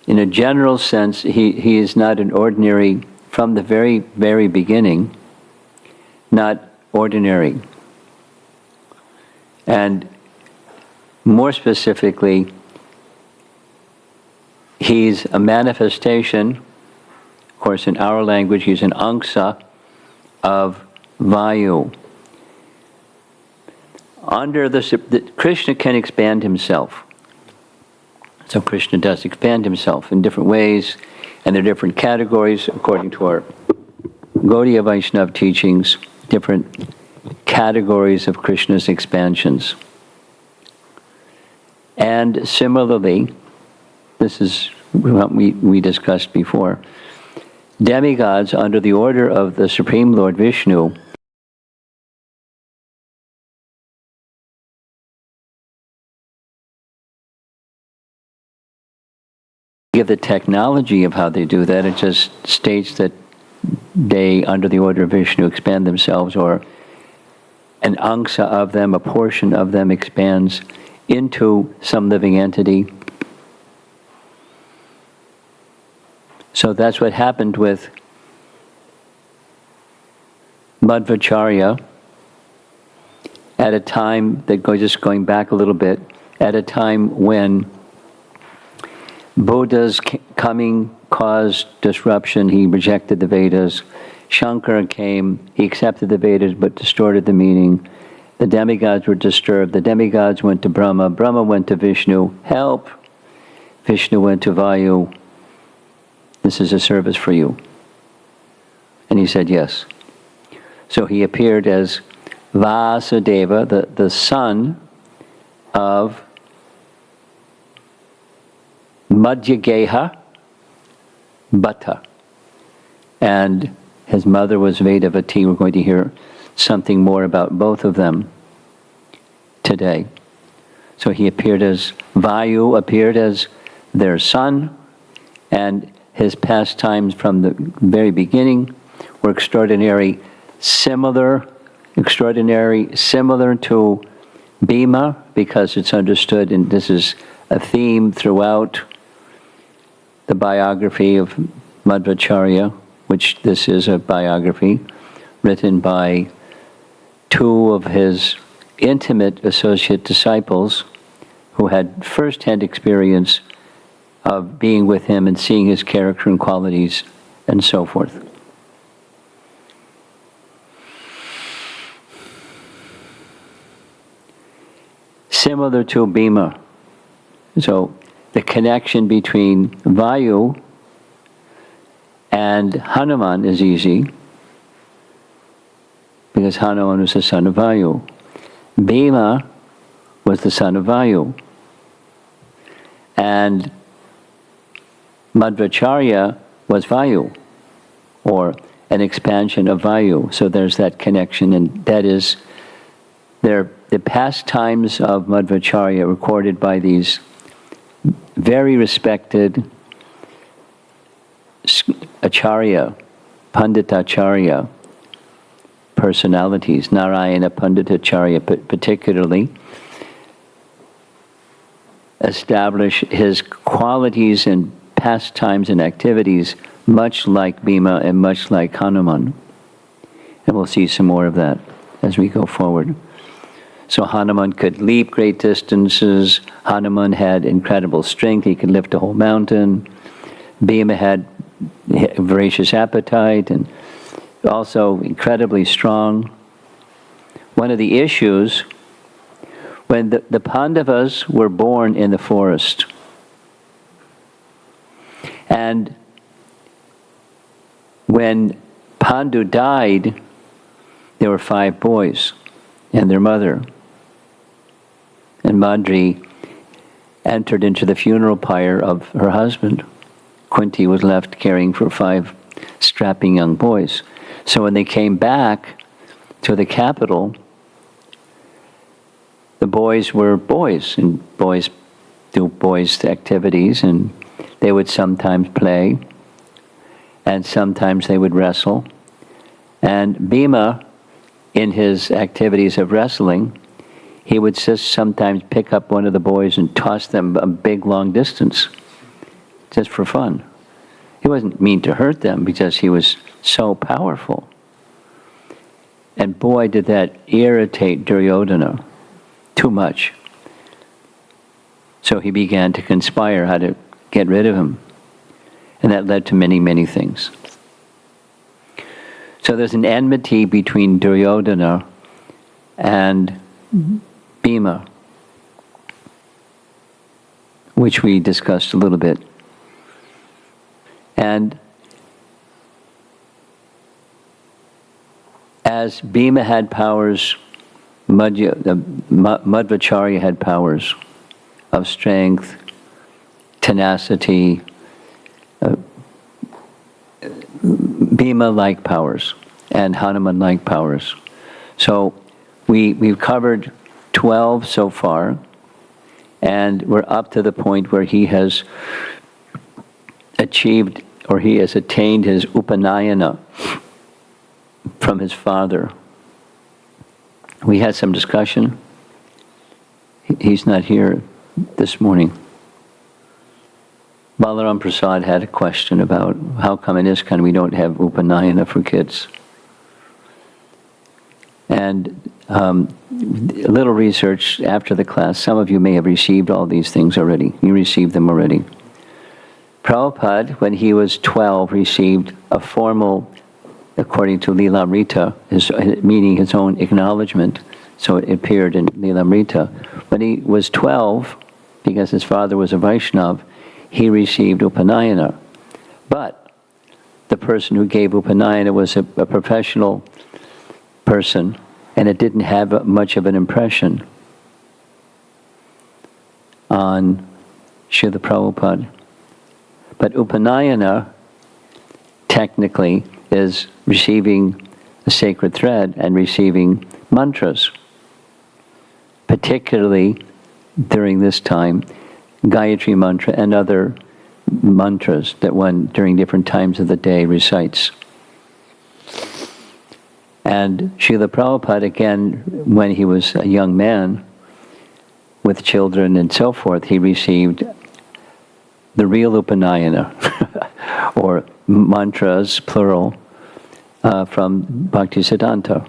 in a general sense, he is not an ordinary, from the very, very beginning, not ordinary. And more specifically, he's a manifestation, of course in our language he's an angsa of Vayu. Under Krishna can expand himself. So Krishna does expand himself in different ways, and there are different categories according to our Gaudiya Vaishnava teachings, different categories of Krishna's expansions. And similarly, this is what we discussed before, demigods under the order of the Supreme Lord Vishnu give the technology of how they do that. It just states that they, under the order of Vishnu, expand themselves, or an angsa of them, a portion of them expands into some living entity. So that's what happened with Madhvacarya at a time, just going back a little bit, at a time when Buddha's coming caused disruption. He rejected the Vedas. Shankara came, he accepted the Vedas but distorted the meaning. The demigods were disturbed. The demigods went to Brahma. Brahma went to Vishnu. Help! Vishnu went to Vayu. This is a service for you. And he said yes. So he appeared as Vasudeva, the son of Madhyageha Bhatta. And his mother was Vedavati. We're going to hear something more about both of them today. So he appeared as Vayu, appeared as their son, and his pastimes from the very beginning were extraordinary, similar to Bhima, because it's understood, and this is a theme throughout the biography of Madhvacarya, which this is a biography written by two of his intimate associate disciples who had first-hand experience of being with him and seeing his character and qualities and so forth. Similar to Bhima. So the connection between Vayu and Hanuman is easy, because Hanuman was the son of Vayu. Bhima was the son of Vayu. And Madhvacarya was Vayu, or an expansion of Vayu. So there's that connection, and that is the pastimes of Madhvacarya recorded by these very respected acharya, panditacharya personalities, Narayana Panditacharya particularly, establish his qualities and pastimes and activities much like Bhima and much like Hanuman. And we'll see some more of that as we go forward. So Hanuman could leap great distances. Hanuman had incredible strength. He could lift a whole mountain. Bhima had voracious appetite and also incredibly strong. One of the issues, when the Pandavas were born in the forest, and when Pandu died, there were 5 boys and their mother. And Madri entered into the funeral pyre of her husband. Kunti was left caring for 5 strapping young boys. So when they came back to the capital, the boys were boys, and boys do boys' activities, and they would sometimes play, and sometimes they would wrestle. And Bhima, in his activities of wrestling, he would just sometimes pick up one of the boys and toss them a big long distance just for fun. He wasn't mean to hurt them because he was so powerful. And boy, did that irritate Duryodhana too much. So he began to conspire how to get rid of him. And that led to many, many things. So there's an enmity between Duryodhana and Bhima, which we discussed a little bit. And as Bhima had powers, Madhvacarya had powers of strength, tenacity, Bhima-like powers, and Hanuman-like powers. So we've covered 12 so far, and we're up to the point where he has achieved, or he has attained his Upanayana from his father. We had some discussion. He's not here this morning. Balaram Prasad had a question about how come in ISKCON we don't have Upanayana for kids. And a little research after the class, some of you may have received all these things already. You received them already. Prabhupada, when he was 12, received a formal, according to Lilamrita, meaning his own acknowledgement. So it appeared in Lilamrita. When he was 12, because his father was a Vaishnav, he received Upanayana. But the person who gave Upanayana was a professional person, and it didn't have much of an impression on Srila Prabhupada. But Upanayana, technically, is receiving a sacred thread and receiving mantras. Particularly during this time, Gayatri mantra and other mantras that one during different times of the day recites. And Srila Prabhupada, again, when he was a young man with children and so forth, he received the real Upanayana, or mantras, plural, from Bhaktisiddhanta.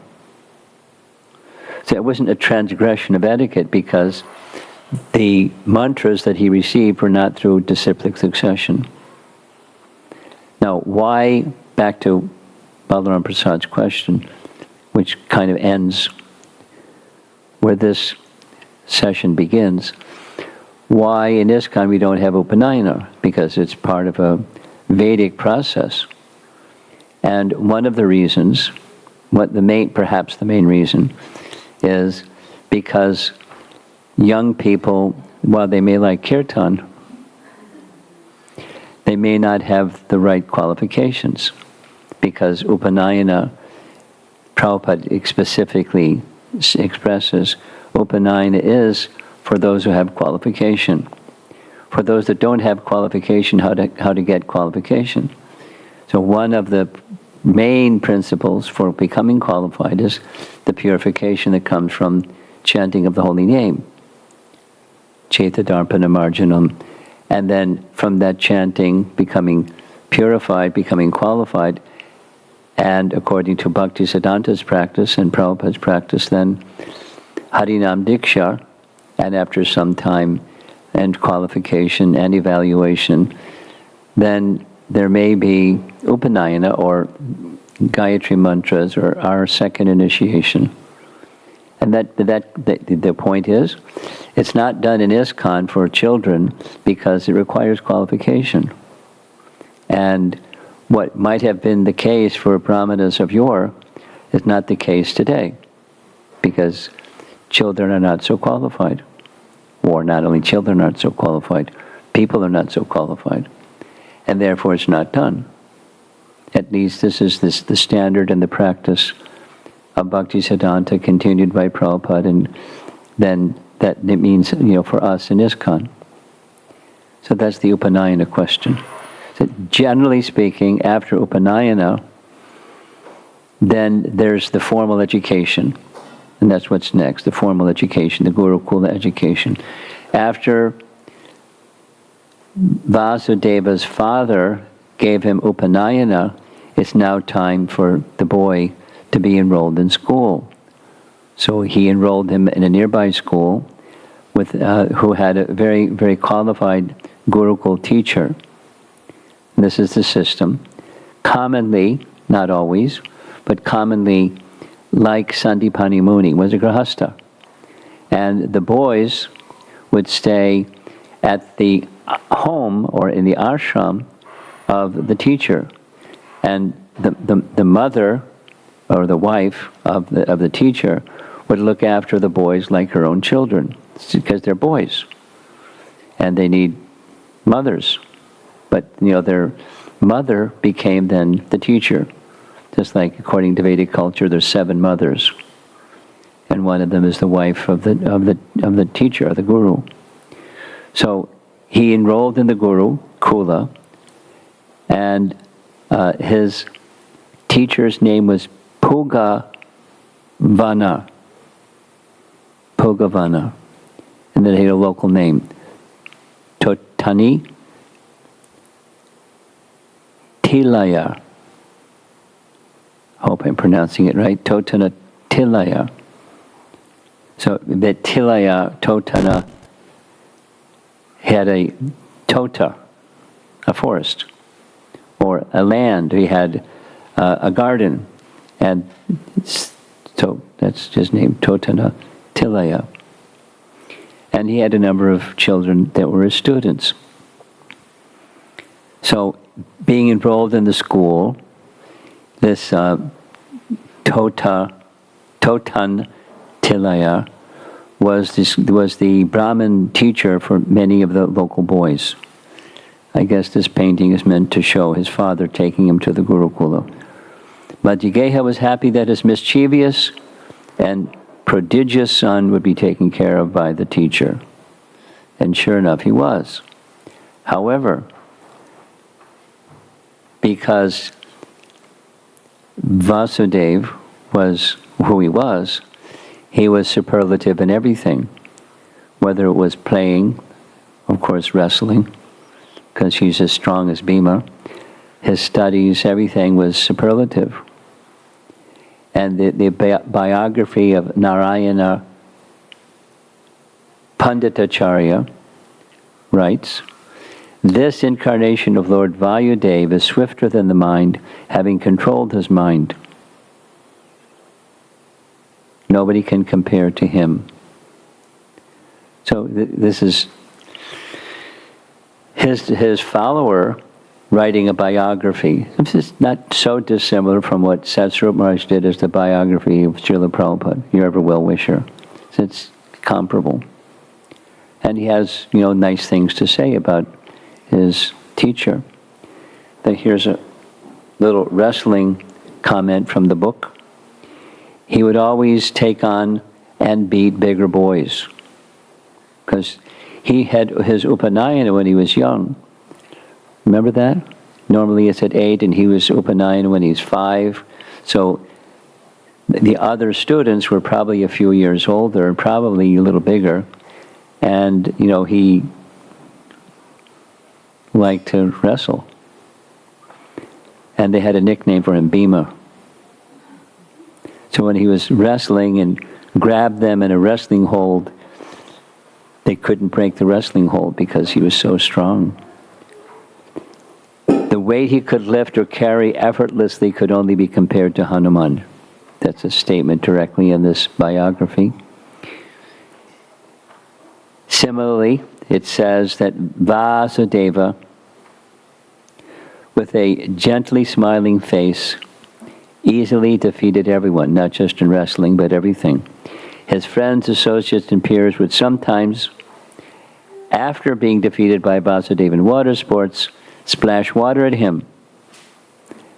So it wasn't a transgression of etiquette because the mantras that he received were not through disciplic succession. Now, why, back to Balaram Prasad's question, which kind of ends where this session begins, why in ISKCON we don't have Upanayana? Because it's part of a Vedic process. And one of the reasons, perhaps the main reason, is because young people, while they may like kirtan, they may not have the right qualifications, because Upanayana, Prabhupada specifically expresses, Upanayana is for those who have qualification. For those that don't have qualification, how to get qualification. So one of the main principles for becoming qualified is the purification that comes from chanting of the holy name. Cetadarpana marjanam. And then from that chanting, becoming purified, becoming qualified, and according to Bhaktisiddhanta's practice and Prabhupada's practice, then Harinam Diksha, and after some time and qualification and evaluation, then there may be Upanayana or Gayatri mantras or our second initiation. And the point is, it's not done in ISKCON for children because it requires qualification. And what might have been the case for brahmanas of yore is not the case today, because children are not so qualified. Or not only children aren't so qualified, people are not so qualified. And therefore it's not done. At least this is the standard and the practice of Bhaktisiddhanta continued by Prabhupada, and then that it means, for us in ISKCON. So that's the Upanayana question. So generally speaking, after Upanayana, then there's the formal education. And that's what's next, the formal education, the Gurukula education. After Vasudeva's father gave him Upanayana, it's now time for the boy to be enrolled in school. So he enrolled him in a nearby school with who had a very, very qualified Gurukul teacher. This is the system. Commonly, not always, but commonly, like Sandipani Muni, was a Grahastha. And the boys would stay at the home or in the ashram of the teacher. And the mother or the wife of the teacher would look after the boys like her own children, because they're boys. And they need mothers. But, their mother became then the teacher. Just like according to Vedic culture, there's 7 mothers. And one of them is the wife of the teacher, the guru. So he enrolled in the guru, Kula, and his teacher's name was Pugavana. Pugavana. And then he had a local name. Totani Tilaya. Hope I'm pronouncing it right. Totana Tilaya. So the Tilaya, Totana, had a tota, a forest, or a land. He had a garden, and so that's his name, Totana Tilaya. And he had a number of children that were his students. So being enrolled in the school, this Totan Tilaya was the Brahmin teacher for many of the local boys. I guess this painting is meant to show his father taking him to the Gurukula. Madhvacarya was happy that his mischievous and prodigious son would be taken care of by the teacher. And sure enough, he was. However, because Vasudeva was who he was superlative in everything. Whether it was playing, of course wrestling, because he's as strong as Bhima, his studies, everything was superlative. And the biography of Narayana Panditacharya writes, "This incarnation of Lord Vayudeva is swifter than the mind, having controlled his mind. Nobody can compare to him." So this is his follower writing a biography. This is not so dissimilar from what Satsvarup Maharaj did as the biography of Srila Prabhupada, your ever well-wisher. It's comparable. And he has, nice things to say about his teacher. But here's a little wrestling comment from the book. He would always take on and beat bigger boys, because he had his Upanayana when he was young. Remember that? Normally it's at 8, and he was Upanayana when he's 5. So the other students were probably a few years older, probably a little bigger. And, he liked to wrestle. And they had a nickname for him, Bhima. So when he was wrestling and grabbed them in a wrestling hold, they couldn't break the wrestling hold because he was so strong. The weight he could lift or carry effortlessly could only be compared to Hanuman. That's a statement directly in this biography. Similarly, it says that Vasudeva, with a gently smiling face, easily defeated everyone, not just in wrestling, but everything. His friends, associates, and peers would sometimes, after being defeated by Vasudeva in water sports, splash water at him,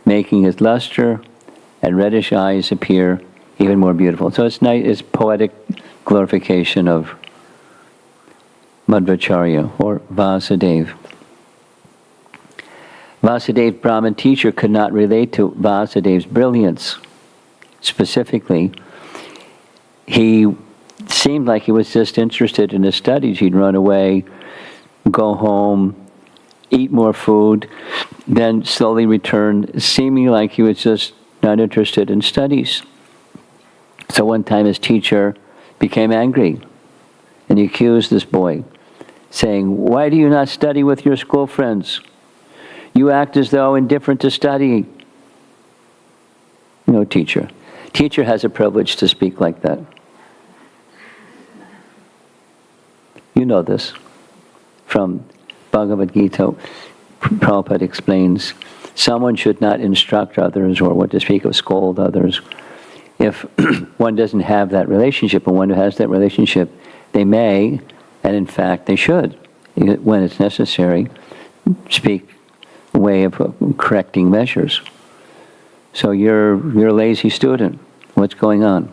making his luster and reddish eyes appear even more beautiful. So it's nice, it's poetic glorification of Madhvacarya or Vasudeva. Vasudeva's Brahmin teacher could not relate to Vasudeva's brilliance. Specifically, he seemed like he was just interested in his studies. He'd run away, go home, eat more food, then slowly return, seeming like he was just not interested in studies. So one time his teacher became angry, and he accused this boy, saying, "Why do you not study with your school friends? You act as though indifferent to studying." No teacher. Teacher has a privilege to speak like that. You know this from Bhagavad Gita. Prabhupada explains, someone should not instruct others or what to speak of scold others if one doesn't have that relationship. And one who has that relationship, they may, and in fact they should, when it's necessary, speak a way of correcting measures. So you're a lazy student. What's going on?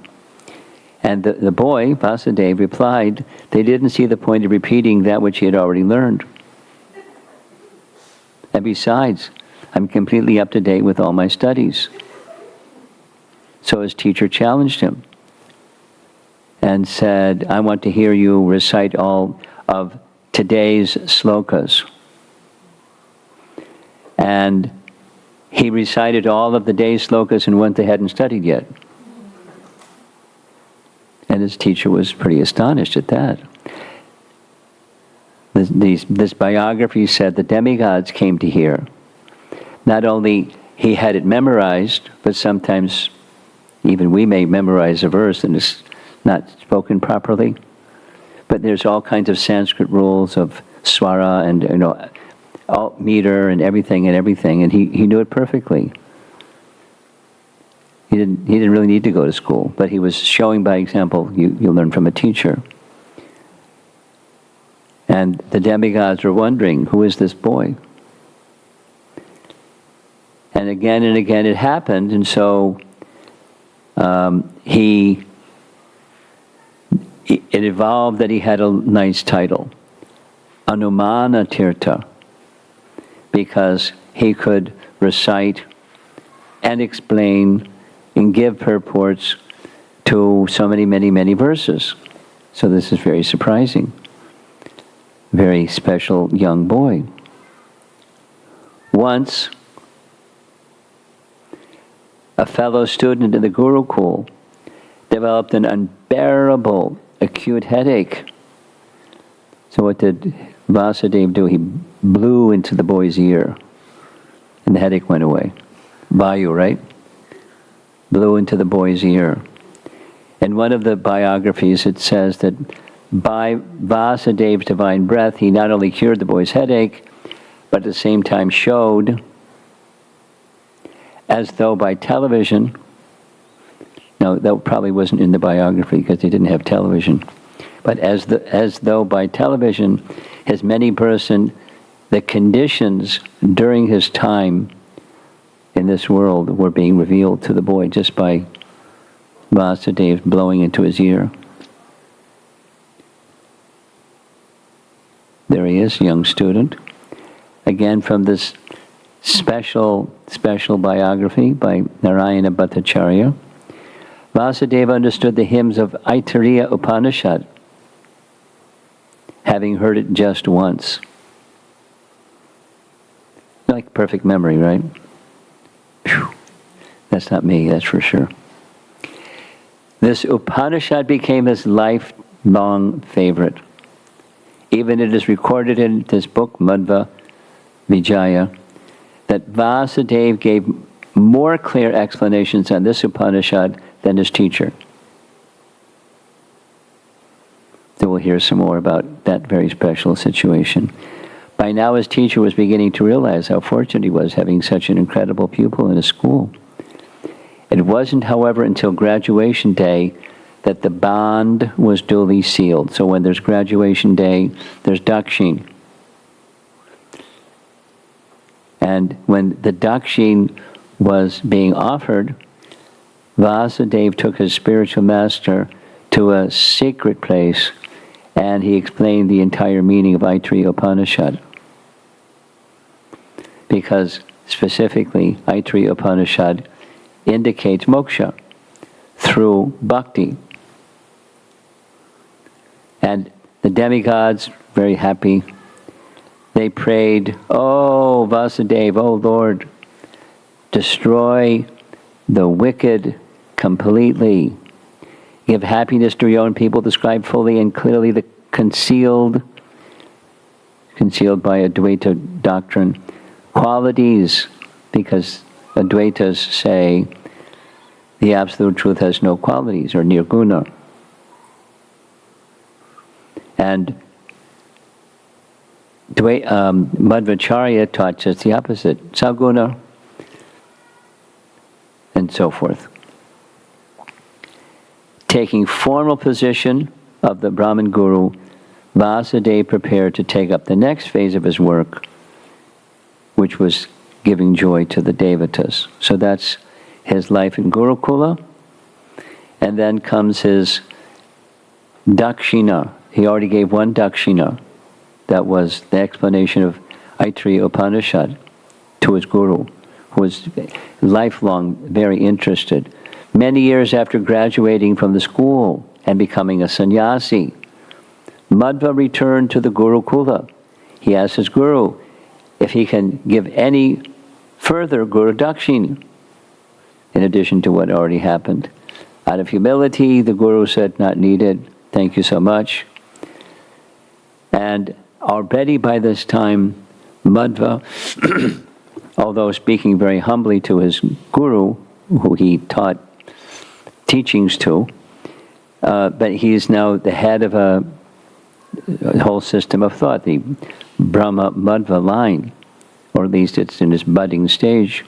And the boy, Vasudeva, replied, they didn't see the point of repeating that which he had already learned. And besides, I'm completely up to date with all my studies. So his teacher challenged him and said, I want to hear you recite all of today's slokas. And he recited all of the day's slokas in one they hadn't studied yet. And his teacher was pretty astonished at that. This biography said the demigods came to hear. Not only he had it memorized, but sometimes even we may memorize a verse and it's not spoken properly. But there's all kinds of Sanskrit rules of swara and all meter and everything, and he knew it perfectly. He didn't really need to go to school, but he was showing by example. You learn from a teacher. And the demigods were wondering, who is this boy? And again it happened, and so it evolved that he had a nice title, Anumana Tirtha, because he could recite and explain and give purports to so many verses. So this is very surprising. Very special young boy. Once, a fellow student in the Gurukul developed an unbearable acute headache. So what did Vasudeva do? He blew into the boy's ear, and the headache went away. Vayu, right? Blew into the boy's ear. In one of the biographies, it says that by Vasudeva's divine breath, he not only cured the boy's headache, but at the same time showed, as though by television, no, that probably wasn't in the biography because they didn't have television, but as though by television, his many person, the conditions during his time in this world were being revealed to the boy just by Vasudeva blowing into his ear. There he is, young student. Again, from this special biography by Narayana Bhattacharya, Vasudeva understood the hymns of Aitareya Upanishad, having heard it just once. Like perfect memory, right? Phew. That's not me, that's for sure. This Upanishad became his lifelong favorite. Even it is recorded in this book, Madhvacarya, that Vasudeva gave more clear explanations on this Upanishad than his teacher. So we'll hear some more about that very special situation. By now his teacher was beginning to realize how fortunate he was having such an incredible pupil in his school. It wasn't, however, until graduation day that the bond was duly sealed. So when there's graduation day, there's dakshin. And when the dakshin was being offered, Vasudeva took his spiritual master to a secret place and he explained the entire meaning of Aitareya Upanishad. Because specifically, Aitareya Upanishad indicates moksha through bhakti. And the demigods, very happy, They prayed, "Oh Vasudeva, oh Lord, destroy the wicked completely. Give happiness to your own people, describe fully and clearly the concealed by Advaita doctrine, qualities, because Advaitas say the absolute truth has no qualities, or nirguna. And Madhvacarya taught us the opposite, saguna, and so forth. Taking formal position of the Brahmin Guru, Vasudeva prepared to take up the next phase of his work, which was giving joy to the Devatas. So that's his life in Gurukula. And then comes his dakshina. He already gave one dakshina. That was the explanation of Aitreya Upanishad to his guru, who was lifelong very interested. Many years after graduating from the school and becoming a sannyasi, Madhva returned to the Gurukula. He asked his guru if he can give any further Guru Dakshina, in addition to what already happened. Out of humility, the guru said, "Not needed, thank you so much." And already by this time, Madhva, although speaking very humbly to his guru, who he taught teachings to, but he is now the head of a whole system of thought, the Brahma Madhva line, or at least it's in its budding stage.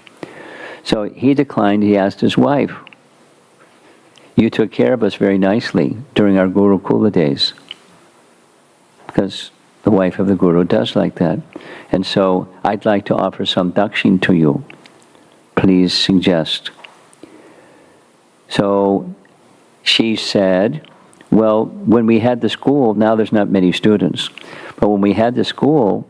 So he declined. He asked his wife, "You took care of us very nicely during our Gurukula days," because the wife of the guru does like that. "And so I'd like to offer some dakshin to you. Please suggest." So she said, "Well, when we had the school, now there's not many students, but when we had the school,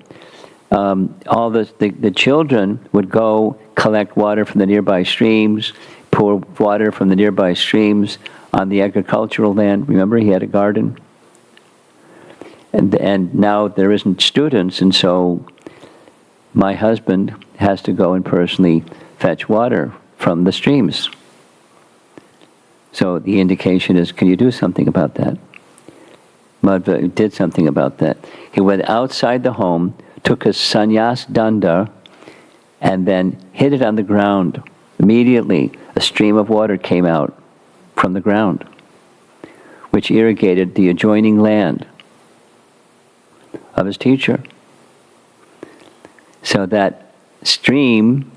all the children would go collect water from the nearby streams, pour water from the nearby streams on the agricultural land." Remember, he had a garden. And now there isn't students, and so my husband has to go and personally fetch water from the streams. So the indication is, can you do something about that? Madhva did something about that. He went outside the home, took his sannyas danda, and then hit it on the ground. Immediately, a stream of water came out from the ground, which irrigated the adjoining land of his teacher. So that stream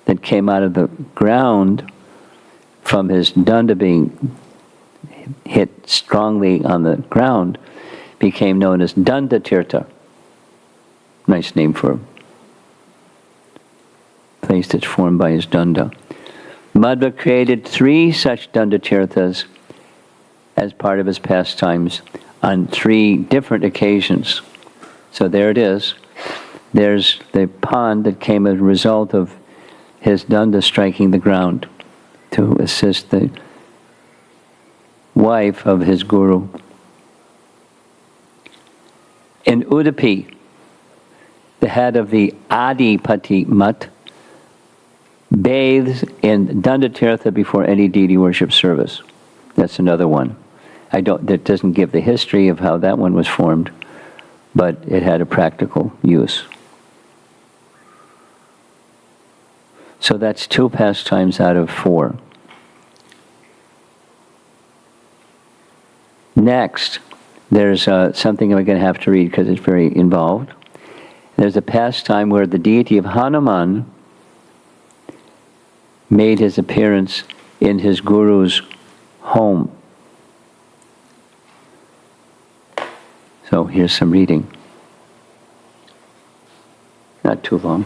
that came out of the ground from his danda being hit strongly on the ground became known as Danda Tirtha. Nice name for a place that's formed by his danda. Madhva created 3 such Danda Tirthas as part of his pastimes on 3 different occasions. So there it is. There's the pond that came as a result of his danda striking the ground to assist the wife of his guru. In Udupi, the head of the Adipati Mutt bathes in Danda Tirtha before any deity worship service. That's another one. That doesn't give the history of how that one was formed, but it had a practical use. So that's 2 pastimes out of 4. Next, there's something I'm going to have to read because it's very involved. There's a pastime where the deity of Hanuman made his appearance in his guru's home. So here's some reading. Not too long.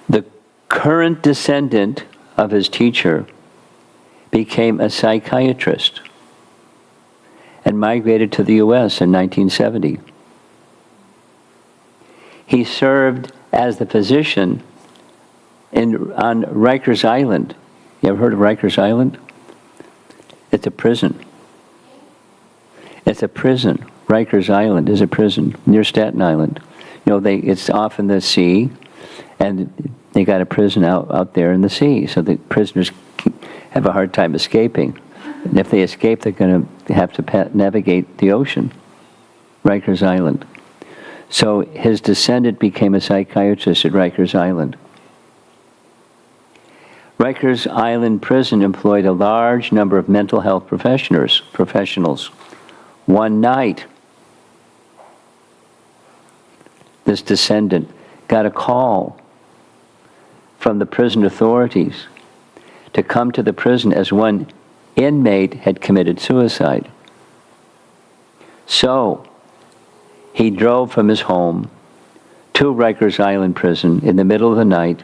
The current descendant of his teacher became a psychiatrist and migrated to the U.S. in 1970. He served as the physician on Rikers Island. You ever heard of Rikers Island? It's a prison. It's a prison. Rikers Island is a prison near Staten Island. It's off in the sea, and they got a prison out there in the sea, so the prisoners have a hard time escaping. And if they escape, they're going to have to navigate the ocean. Rikers Island. So his descendant became a psychiatrist at Rikers Island. Rikers Island Prison employed a large number of mental health professionals. One night, this descendant got a call from the prison authorities to come to the prison as one inmate had committed suicide. So, he drove from his home to Rikers Island Prison in the middle of the night,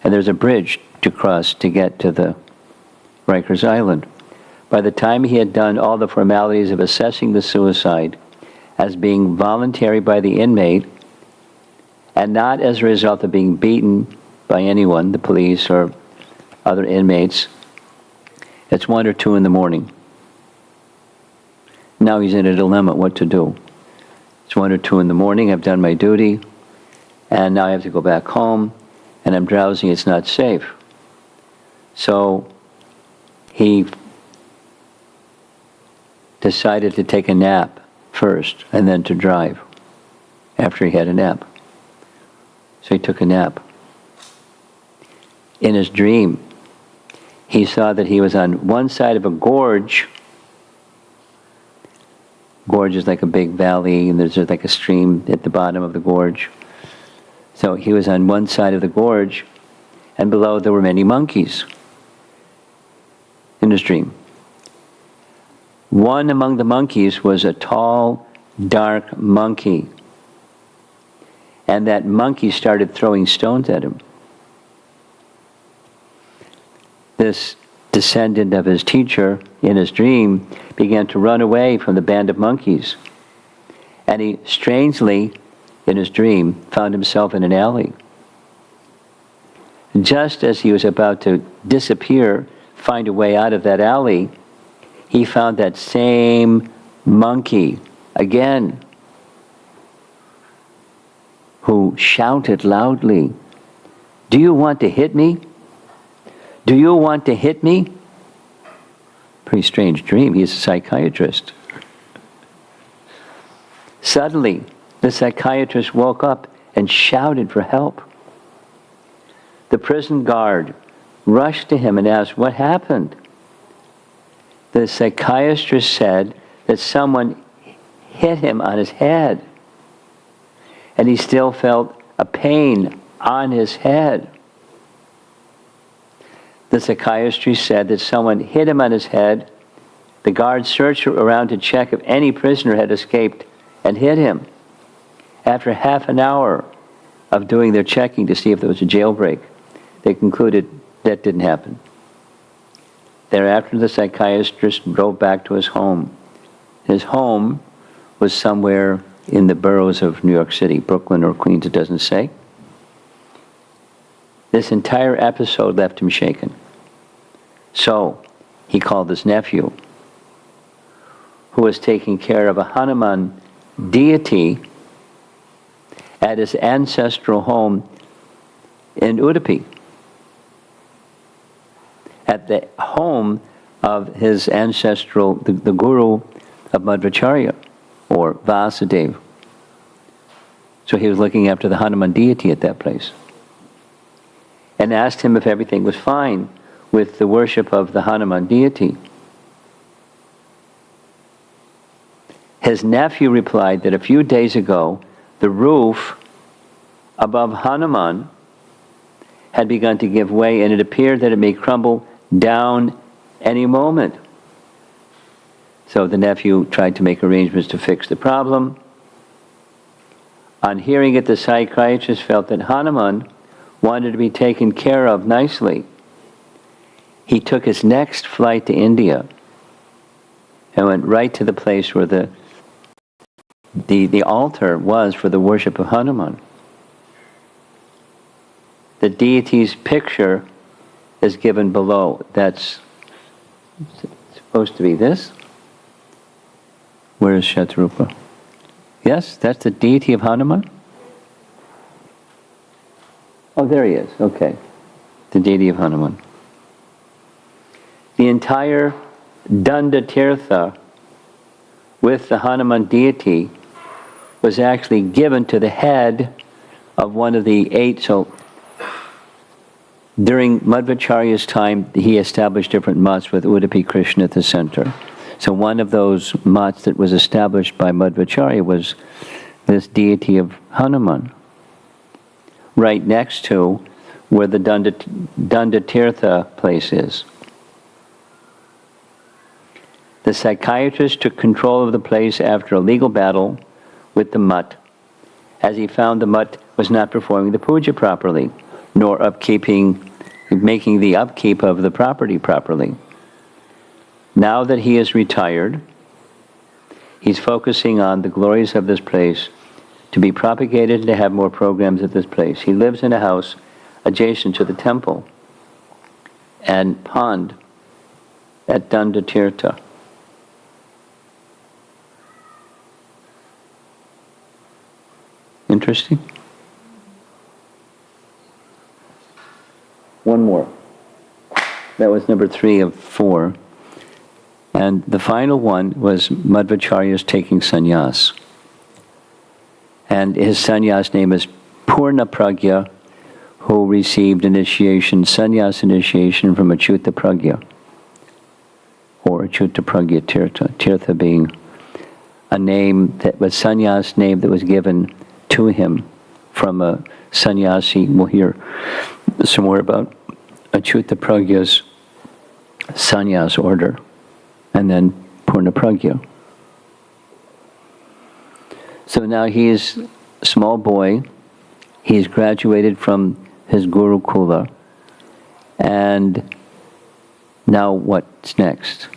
and there's a bridge to cross to get to the Rikers Island. By the time he had done all the formalities of assessing the suicide as being voluntary by the inmate, and not as a result of being beaten by anyone, the police or other inmates, it's 1 or 2 in the morning. Now he's in a dilemma what to do. It's 1 or 2 in the morning, I've done my duty, and now I have to go back home, and I'm drowsy, it's not safe. So he decided to take a nap first, and then to drive after he had a nap. So he took a nap. In his dream, he saw that he was on one side of a gorge. Gorge is like a big valley, and there's like a stream at the bottom of the gorge. So he was on one side of the gorge, and below there were many monkeys in his dream. One among the monkeys was a tall, dark monkey. And that monkey started throwing stones at him. This descendant of his teacher, in his dream, began to run away from the band of monkeys. And he strangely, in his dream, found himself in an alley. Just as he was about to disappear, find a way out of that alley, he found that same monkey again, who shouted loudly, "Do you want to hit me? Do you want to hit me?" Pretty strange dream. He's a psychiatrist. Suddenly, the psychiatrist woke up and shouted for help. The prison guard rushed to him and asked, "What happened?" The psychiatrist said that someone hit him on his head, and he still felt a pain on his head. The psychiatrist said that someone hit him on his head. The guards searched around to check if any prisoner had escaped and hit him. After half an hour of doing their checking to see if there was a jailbreak, they concluded that didn't happen. Thereafter, the psychiatrist drove back to his home. His home was somewhere in the boroughs of New York City, Brooklyn or Queens, it doesn't say. This entire episode left him shaken. So, he called his nephew, who was taking care of a Hanuman deity at his ancestral home in Udupi, at the home of his ancestral, the guru of Madhvacarya, or Vasudeva. So he was looking after the Hanuman deity at that place, and asked him if everything was fine with the worship of the Hanuman deity. His nephew replied that a few days ago, the roof above Hanuman had begun to give way, and it appeared that it may crumble down any moment. So the nephew tried to make arrangements to fix the problem. On hearing it, the psychiatrist felt that Hanuman wanted to be taken care of nicely. He took his next flight to India and went right to the place where the altar was for the worship of Hanuman. The deity's picture is given below. That's supposed to be this. Where is Shatrupa? Yes, that's the deity of Hanuman? Oh, there he is. Okay. The deity of Hanuman. The entire Danda Tirtha with the Hanuman deity was actually given to the head of one of the 8. So during Madhvacarya's time, he established different mats with Udupi Krishna at the center. So one of those mats that was established by Madhvacarya was this deity of Hanuman, right next to where the Danda Tirtha place is. The psychiatrist took control of the place after a legal battle with the mutt, as he found the mutt was not performing the puja properly, nor making the upkeep of the property properly. Now that he is retired, he's focusing on the glories of this place to be propagated and to have more programs at this place. He lives in a house adjacent to the temple and pond at Danda Tirtha. Interesting? One more. That was number 3 of 4. And the final one was Madhvacharya's taking sannyas. And his sannyas name is Purna Pragya, who received sannyas initiation from Achyuta Pragya, or Achyuta Pragya Tirtha. Tirtha being a name that was sannyas name that was given to him from a sannyasi. We'll hear some more about Achyuta Pragya's sannyas order, and then Purna Pragya. So now he is a small boy. He's graduated from his Gurukula. And now what's next?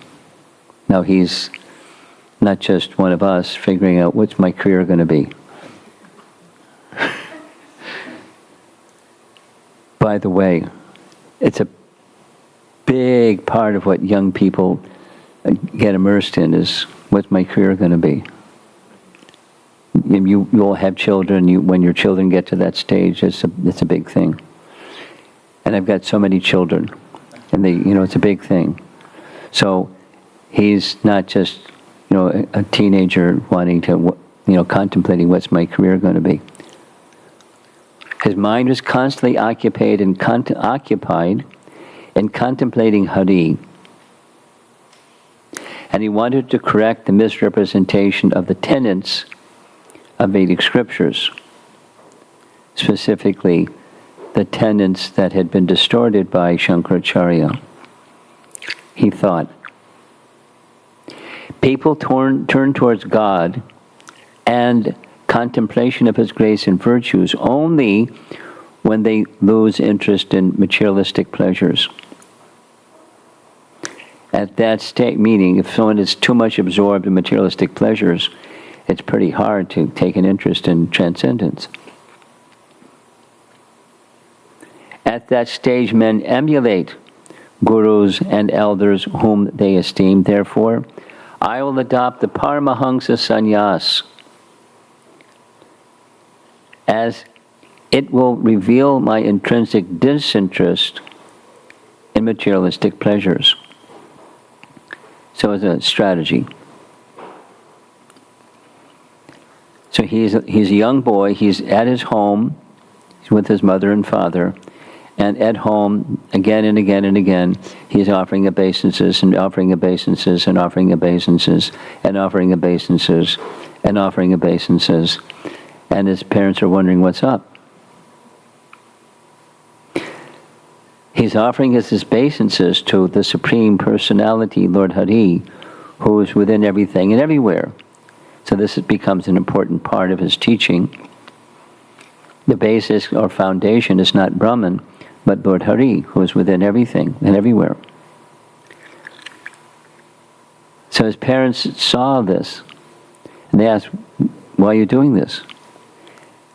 Now he's not just one of us figuring out what's my career going to be. By the way, it's a big part of what young people get immersed in is what's my career going to be. You all have children. When your children get to that stage, it's a big thing. And I've got so many children, and it's a big thing. So he's not just a teenager wanting to contemplating what's my career going to be. His mind was constantly occupied in contemplating Hari. And he wanted to correct the misrepresentation of the tenets of Vedic scriptures, specifically the tenets that had been distorted by Shankaracharya. He thought, people turn towards God and contemplation of His grace and virtues only when they lose interest in materialistic pleasures. At that state, meaning if someone is too much absorbed in materialistic pleasures, it's pretty hard to take an interest in transcendence. At that stage, men emulate gurus and elders whom they esteem. Therefore, I will adopt the Paramahansa sannyas, as it will reveal my intrinsic disinterest in materialistic pleasures. So as a strategy. So he's a young boy, he's at his home, he's with his mother and father, and at home, again and again and again, he's offering obeisances and offering obeisances and offering obeisances and offering obeisances and offering obeisances. And his parents are wondering what's up. He's offering his obeisances to the Supreme Personality, Lord Hari, who is within everything and everywhere. So this becomes an important part of his teaching. The basis or foundation is not Brahman, but Lord Hari, who is within everything and everywhere. So his parents saw this, and they asked, why are you doing this?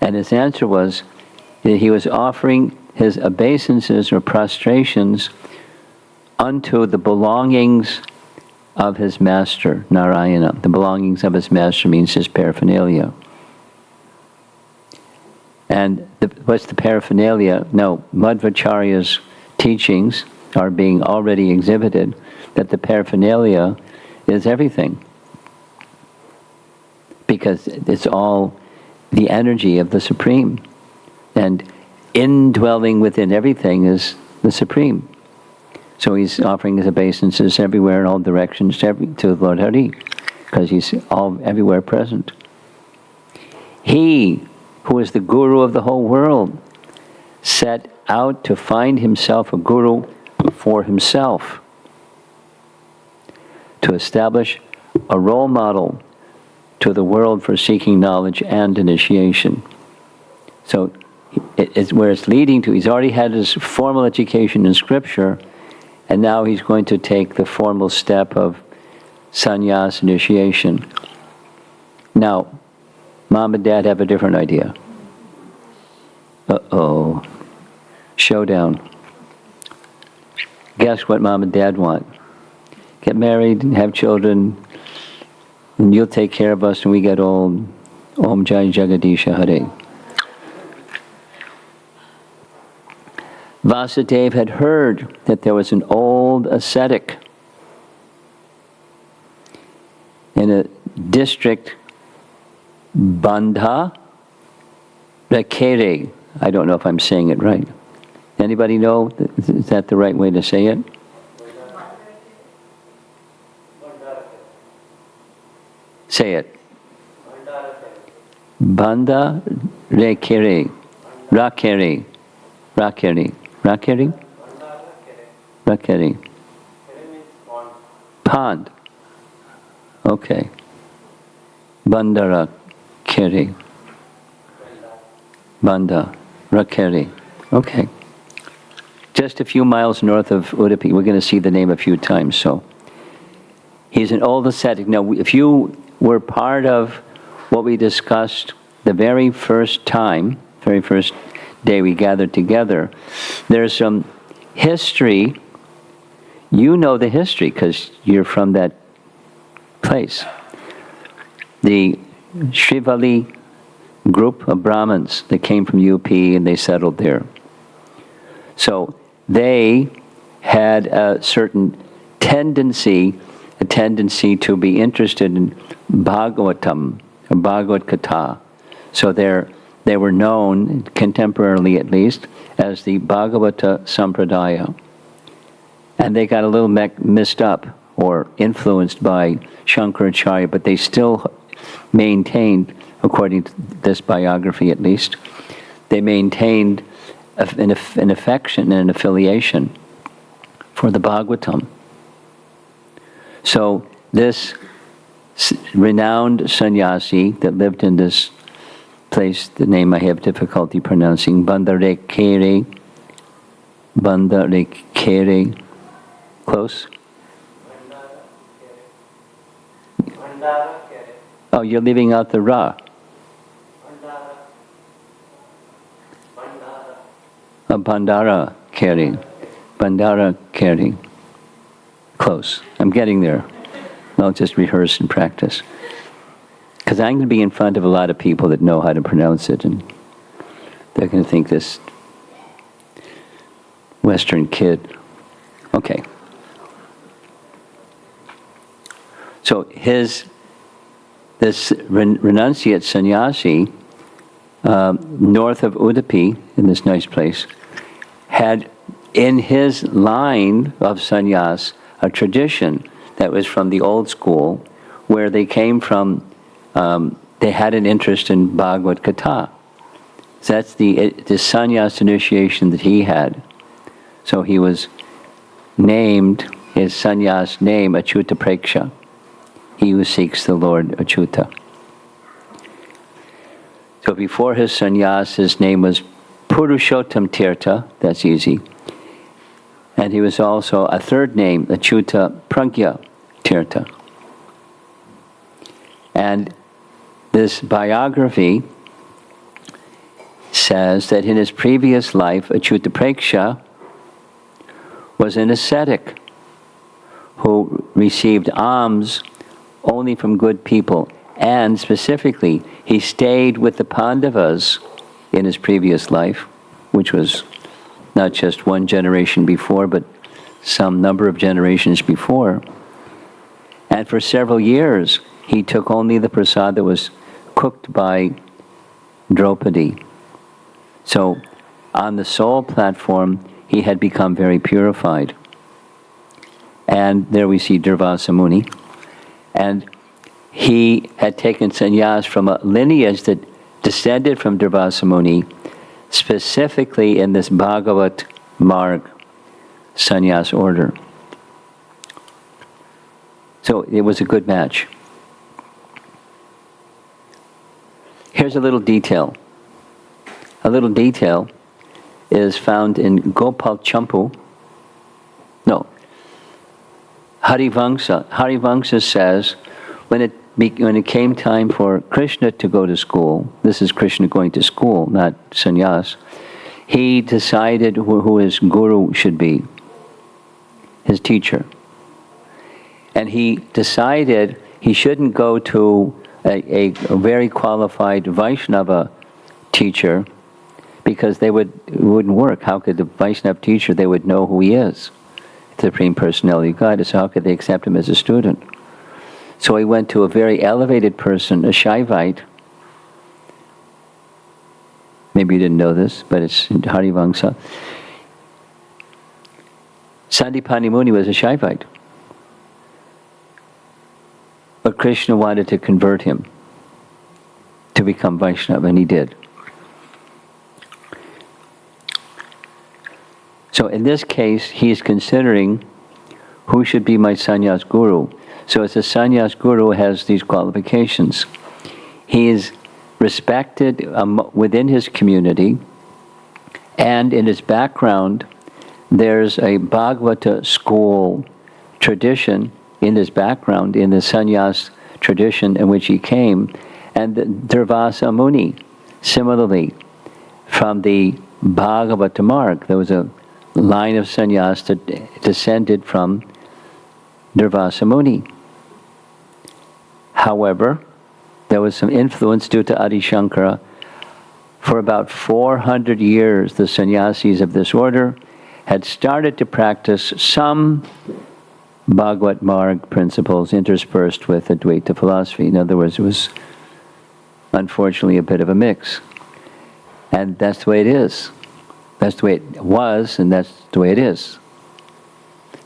And his answer was that he was offering his obeisances or prostrations unto the belongings of his master, Narayana. The belongings of his master means his paraphernalia. And what's the paraphernalia? No, Madhvacarya's teachings are being already exhibited, that the paraphernalia is everything. Because it's all the energy of the Supreme. And indwelling within everything is the Supreme. So he's offering his obeisances everywhere in all directions to Lord Hari, because he's everywhere present. He, who is the guru of the whole world, set out to find himself a guru for himself, to establish a role model to the world for seeking knowledge and initiation. So it's where it's leading to. He's already had his formal education in scripture, and now he's going to take the formal step of sannyas initiation. Now, Mom and Dad have a different idea. Uh-oh. Showdown. Guess what Mom and Dad want? Get married and have children, and you'll take care of us when we get old. Om Jai Jagadisha Hare. Vasudeva had heard that there was an old ascetic in a district, Madhvacarya. I don't know if I'm saying it right. Anybody know? Is that the right way to say it? Say it. Madhvacarya. Rakeri. Pond. Okay. Rakeri. Rakeri. Okay. Just a few miles north of Udupi. We're going to see the name a few times. So he's an old ascetic. Now, if you were part of what we discussed the very first day we gathered together, there's some history. You know the history because you're from that place. The Srivali group of Brahmins that came from UP and they settled there. So they had a certain tendency to be interested in Bhagavatam, or Bhagavad Katha. So they were known, contemporarily at least, as the Bhagavata Sampradaya. And they got a little messed up or influenced by Shankaracharya, but they still maintained, according to this biography at least, they maintained an affection and an affiliation for the Bhagavatam. So this renowned sannyasi that lived in this place, the name I have difficulty pronouncing, Bandarekere, close? Oh, you're leaving out the Ra. Bandara Keri. Close. I'm getting there. I'll just rehearse and practice. Because I'm going to be in front of a lot of people that know how to pronounce it, and they're going to think this Western kid. Okay. So this renunciate sannyasi, north of Udupi, in this nice place, had in his line of sannyas a tradition that was from the old school, where they came from. They had an interest in Bhagavad Gita. So that's the sannyas initiation that he had. So he was named, his sannyas name, Achyuta Preksha. He who seeks the Lord Achyuta. So before his sannyas, his name was Purushottam Tirtha, that's easy. And he was also a third name, Achyuta Pragya Tirtha. And this biography says that in his previous life, Achyuta Preksha was an ascetic who received alms only from good people. And specifically, he stayed with the Pandavas in his previous life, which was not just one generation before, but some number of generations before. And for several years, he took only the prasad that was cooked by Draupadi. So, on the soul platform, he had become very purified. And there we see Durvasa Muni. And he had taken sannyas from a lineage that descended from Durvasa Muni, specifically in this Bhagavat Marg sannyas order. So it was a good match. Here's a little detail. A little detail is found in Gopal Champu. No. Harivamsa. Harivamsa says, when it came time for Krishna to go to school, this is Krishna going to school, not sannyas, he decided who his guru should be, his teacher. And he decided he shouldn't go to a very qualified Vaishnava teacher, because it wouldn't work. How could the Vaishnava teacher, they would know who he is, the Supreme Personality of God, so how could they accept him as a student? So he went to a very elevated person, a Shaivite. Maybe you didn't know this, but it's Harivamsa. Sandipani Muni was a Shaivite. But Krishna wanted to convert him to become Vaishnava, and he did. So in this case, he is considering who should be my sannyas guru. So as a sannyas guru has these qualifications. He is respected within his community, and in his background, there's a Bhagavata school tradition in his background, in the sannyas tradition in which he came, and Durvasa Muni, similarly, from the Bhagavata Marg, there was a line of sannyas that descended from Durvasa Muni. However, there was some influence due to Adi Shankara. For about 400 years, the sannyasis of this order had started to practice some Bhagavat Marg principles interspersed with Advaita philosophy. In other words, it was unfortunately a bit of a mix. And that's the way it is. That's the way it was, and that's the way it is.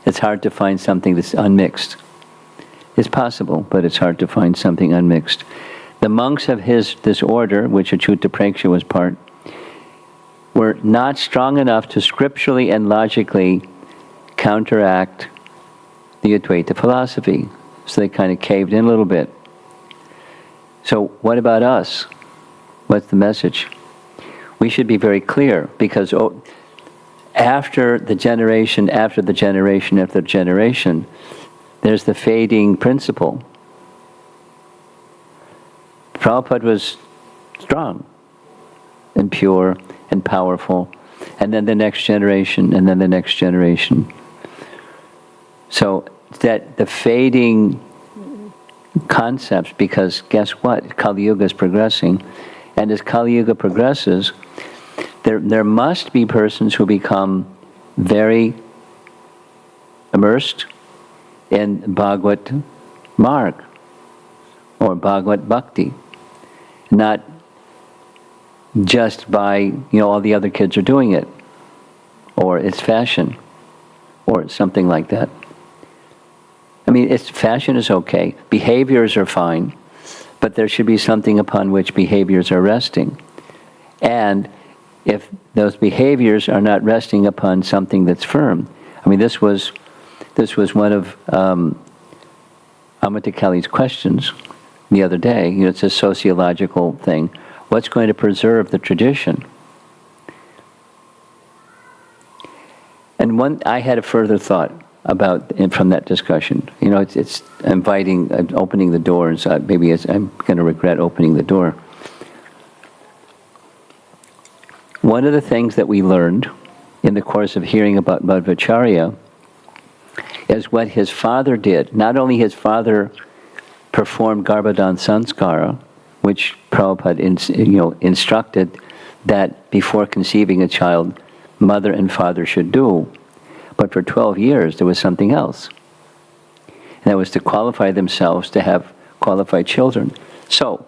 It's hard to find something that's unmixed. It's possible, but it's hard to find something unmixed. The monks of this order, which Achyuta Preksha was part, were not strong enough to scripturally and logically counteract the Advaita philosophy. So they kind of caved in a little bit. So what about us? What's the message? We should be very clear, because after the generation, after the generation, after the generation, there's the fading principle. Prabhupada was strong and pure and powerful, and then the next generation, and then the next generation. So that the fading concepts, because guess what? Kali Yuga is progressing, and as Kali Yuga progresses, there must be persons who become very immersed in Bhagavat Marg or Bhagavat Bhakti, not just by, all the other kids are doing it, or it's fashion, or something like that. I mean, fashion is okay, behaviors are fine, but there should be something upon which behaviors are resting. And if those behaviors are not resting upon something that's firm, I mean, this was one of Amatakali's questions the other day. It's a sociological thing. What's going to preserve the tradition? And I had a further thought from that discussion. It's opening the door, and so maybe I'm going to regret opening the door. One of the things that we learned in the course of hearing about Madhvacarya is what his father did. Not only his father performed Garbhodan Sanskara, which Prabhupada instructed that before conceiving a child, mother and father should do, but for 12 years there was something else. And that was to qualify themselves to have qualified children. So,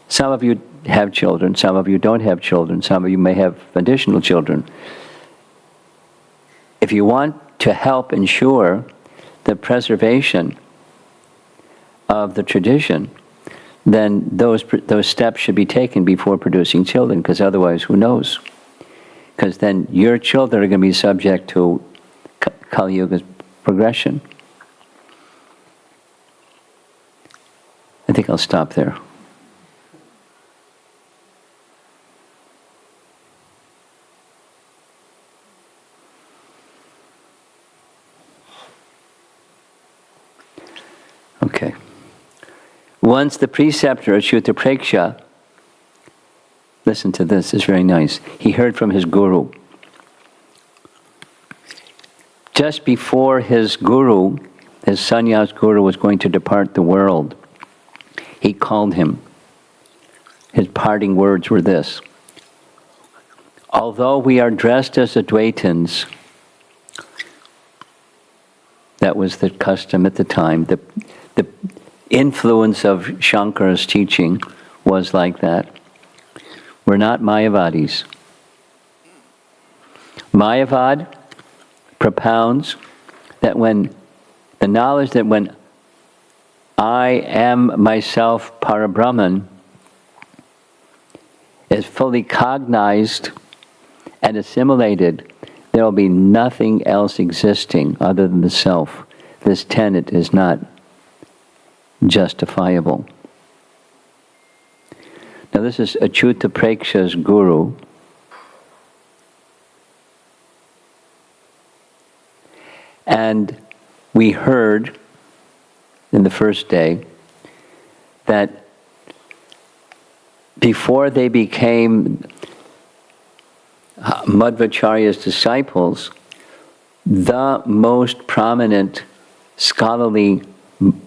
some of you have children, some of you don't have children, some of you may have additional children. If you want to help ensure the preservation of the tradition, then those steps should be taken before producing children, because otherwise, who knows? Because then your children are going to be subject to Kali Yuga's progression. I think I'll stop there. Okay. Once the preceptor, Achyuta Preksha, listen to this, it's very nice. He heard from his guru. Just before his guru, his sannyas guru, was going to depart the world, he called him. His parting words were this: although we are dressed as Advaitins, that was the custom at the time, the influence of Shankara's teaching was like that. We're not Mayavadis. Mayavad propounds that when the knowledge that when I am myself Parabrahman is fully cognized and assimilated, there will be nothing else existing other than the self. This tenet is not justifiable. Now this is Achyuta Preksha's guru. And we heard in the first day that before they became Madhvacarya's disciples, the most prominent scholarly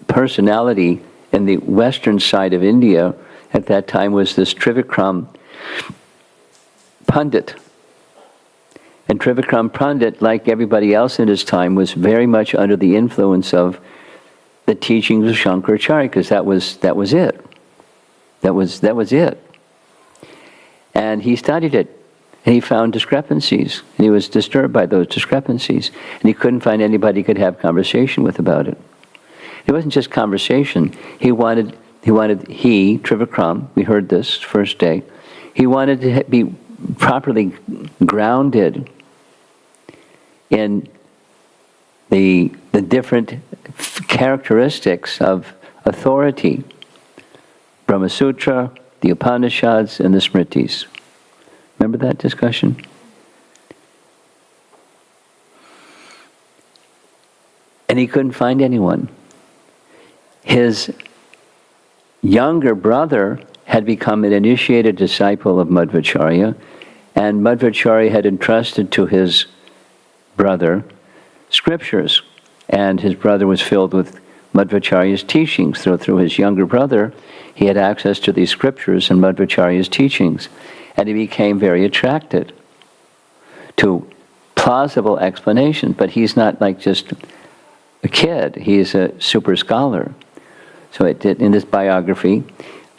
personality in the western side of India at that time was this Trivikram Pandit. And Trivikram Pandit, like everybody else in his time, was very much under the influence of the teachings of Shankaracharya, because that was it. That was it. And he studied it, and he found discrepancies, and he was disturbed by those discrepancies, and he couldn't find anybody he could have conversation with about it. It wasn't just conversation. Trivikram, we heard this first day, he wanted to be properly grounded in the different characteristics of authority, Brahma Sutra, the Upanishads, and the Smritis. Remember that discussion? And he couldn't find anyone. His younger brother had become an initiated disciple of Madhvacarya, and Madhvacarya had entrusted to his brother scriptures, and his brother was filled with Madhvacarya's teachings. Through his younger brother, he had access to these scriptures and Madhvacarya's teachings, and he became very attracted to plausible explanation. But he's not like just a kid, he's a super scholar. So in this biography,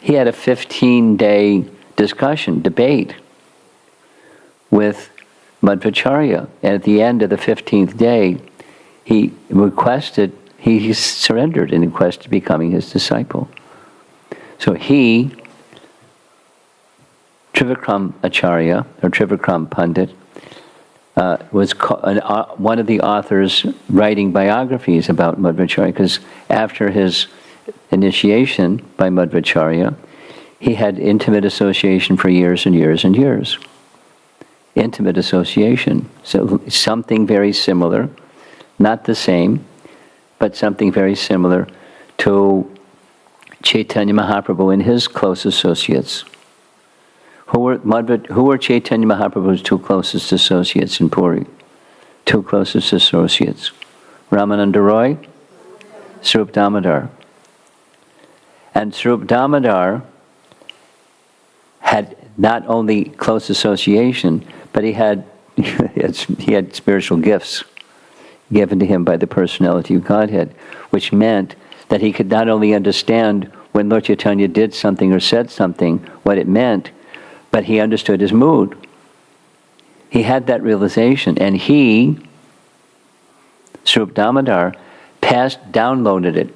he had a 15-day debate with Madhvacarya. And at the end of the 15th day, he surrendered and requested becoming his disciple. So Trivikram Acharya, or Trivikram Pandit, was one of the authors writing biographies about Madhvacarya, because after his initiation by Madhvacarya, he had intimate association for years and years and years. Intimate association. So something very similar, not the same, but something very similar to Chaitanya Mahaprabhu and his close associates. Who were Chaitanya Mahaprabhu's two closest associates in Puri? Two closest associates Ramananda Roy, Swarup Damodar. And Swarup Damodar had not only close association, but he had spiritual gifts given to him by the personality of Godhead, which meant that he could not only understand when Lord Chaitanya did something or said something, what it meant, but he understood his mood. He had that realization, and he, Swarup Damodar, downloaded it.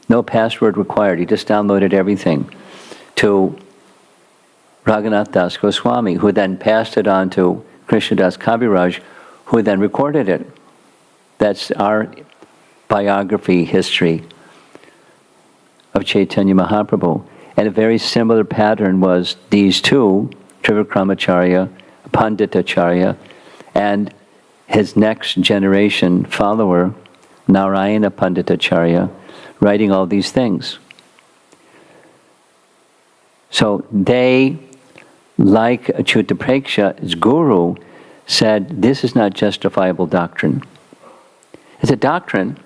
No password required. He just downloaded everything to Raghunath Das Goswami, who then passed it on to Krishnadas Kaviraj, who then recorded it. That's our biography history of Chaitanya Mahaprabhu. And a very similar pattern was these two, Trivikramacharya, Panditacharya, and his next generation follower, Narayana Panditacharya, writing all these things. So they, like Achyuta Preksha, his guru, said, this is not justifiable doctrine. It's a doctrine,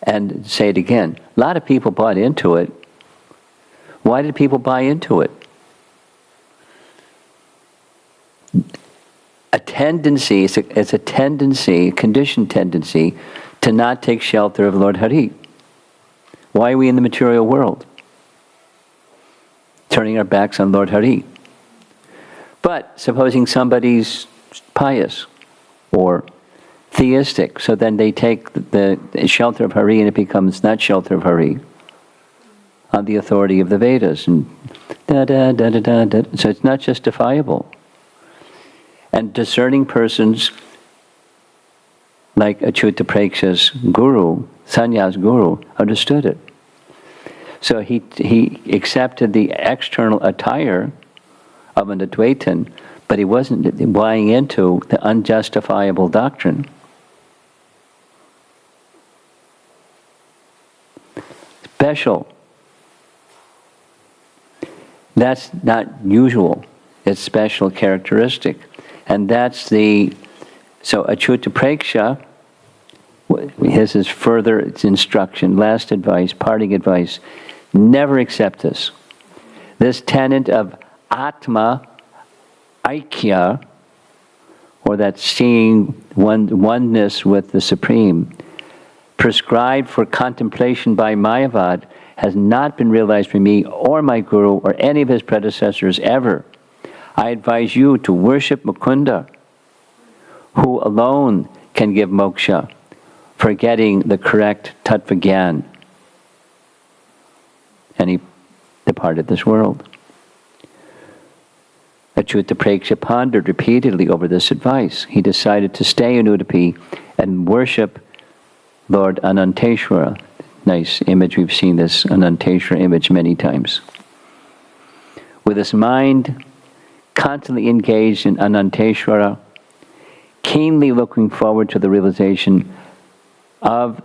and say it again, a lot of people bought into it. Why did people buy into it? It's a tendency, a conditioned tendency, to not take shelter of Lord Hari. Why are we in the material world? Turning our backs on Lord Hari. But supposing somebody's pious or theistic, so then they take the shelter of Hari and it becomes not shelter of Hari on the authority of the Vedas. And so it's not justifiable. And discerning persons like Achyuta Preksha's guru, Sannyas guru, understood it. So he accepted the external attire of an Advaitin, but he wasn't buying into the unjustifiable doctrine. Special. That's not usual. It's special characteristic. And that's so Achyuta Preksha, his is further instruction, last advice, parting advice, never accept this. This tenet of Atma Aikya, or that seeing oneness with the Supreme, prescribed for contemplation by Mayavad, has not been realized by me or my Guru or any of his predecessors ever. I advise you to worship Mukunda, who alone can give moksha, for getting the correct tattva gyan. And he departed this world. Achyuta Preksha pondered repeatedly over this advice. He decided to stay in Udupi and worship Lord Ananteshwara. Nice image, we've seen this Ananteshwara image many times. With his mind constantly engaged in Ananteshwara, keenly looking forward to the realization of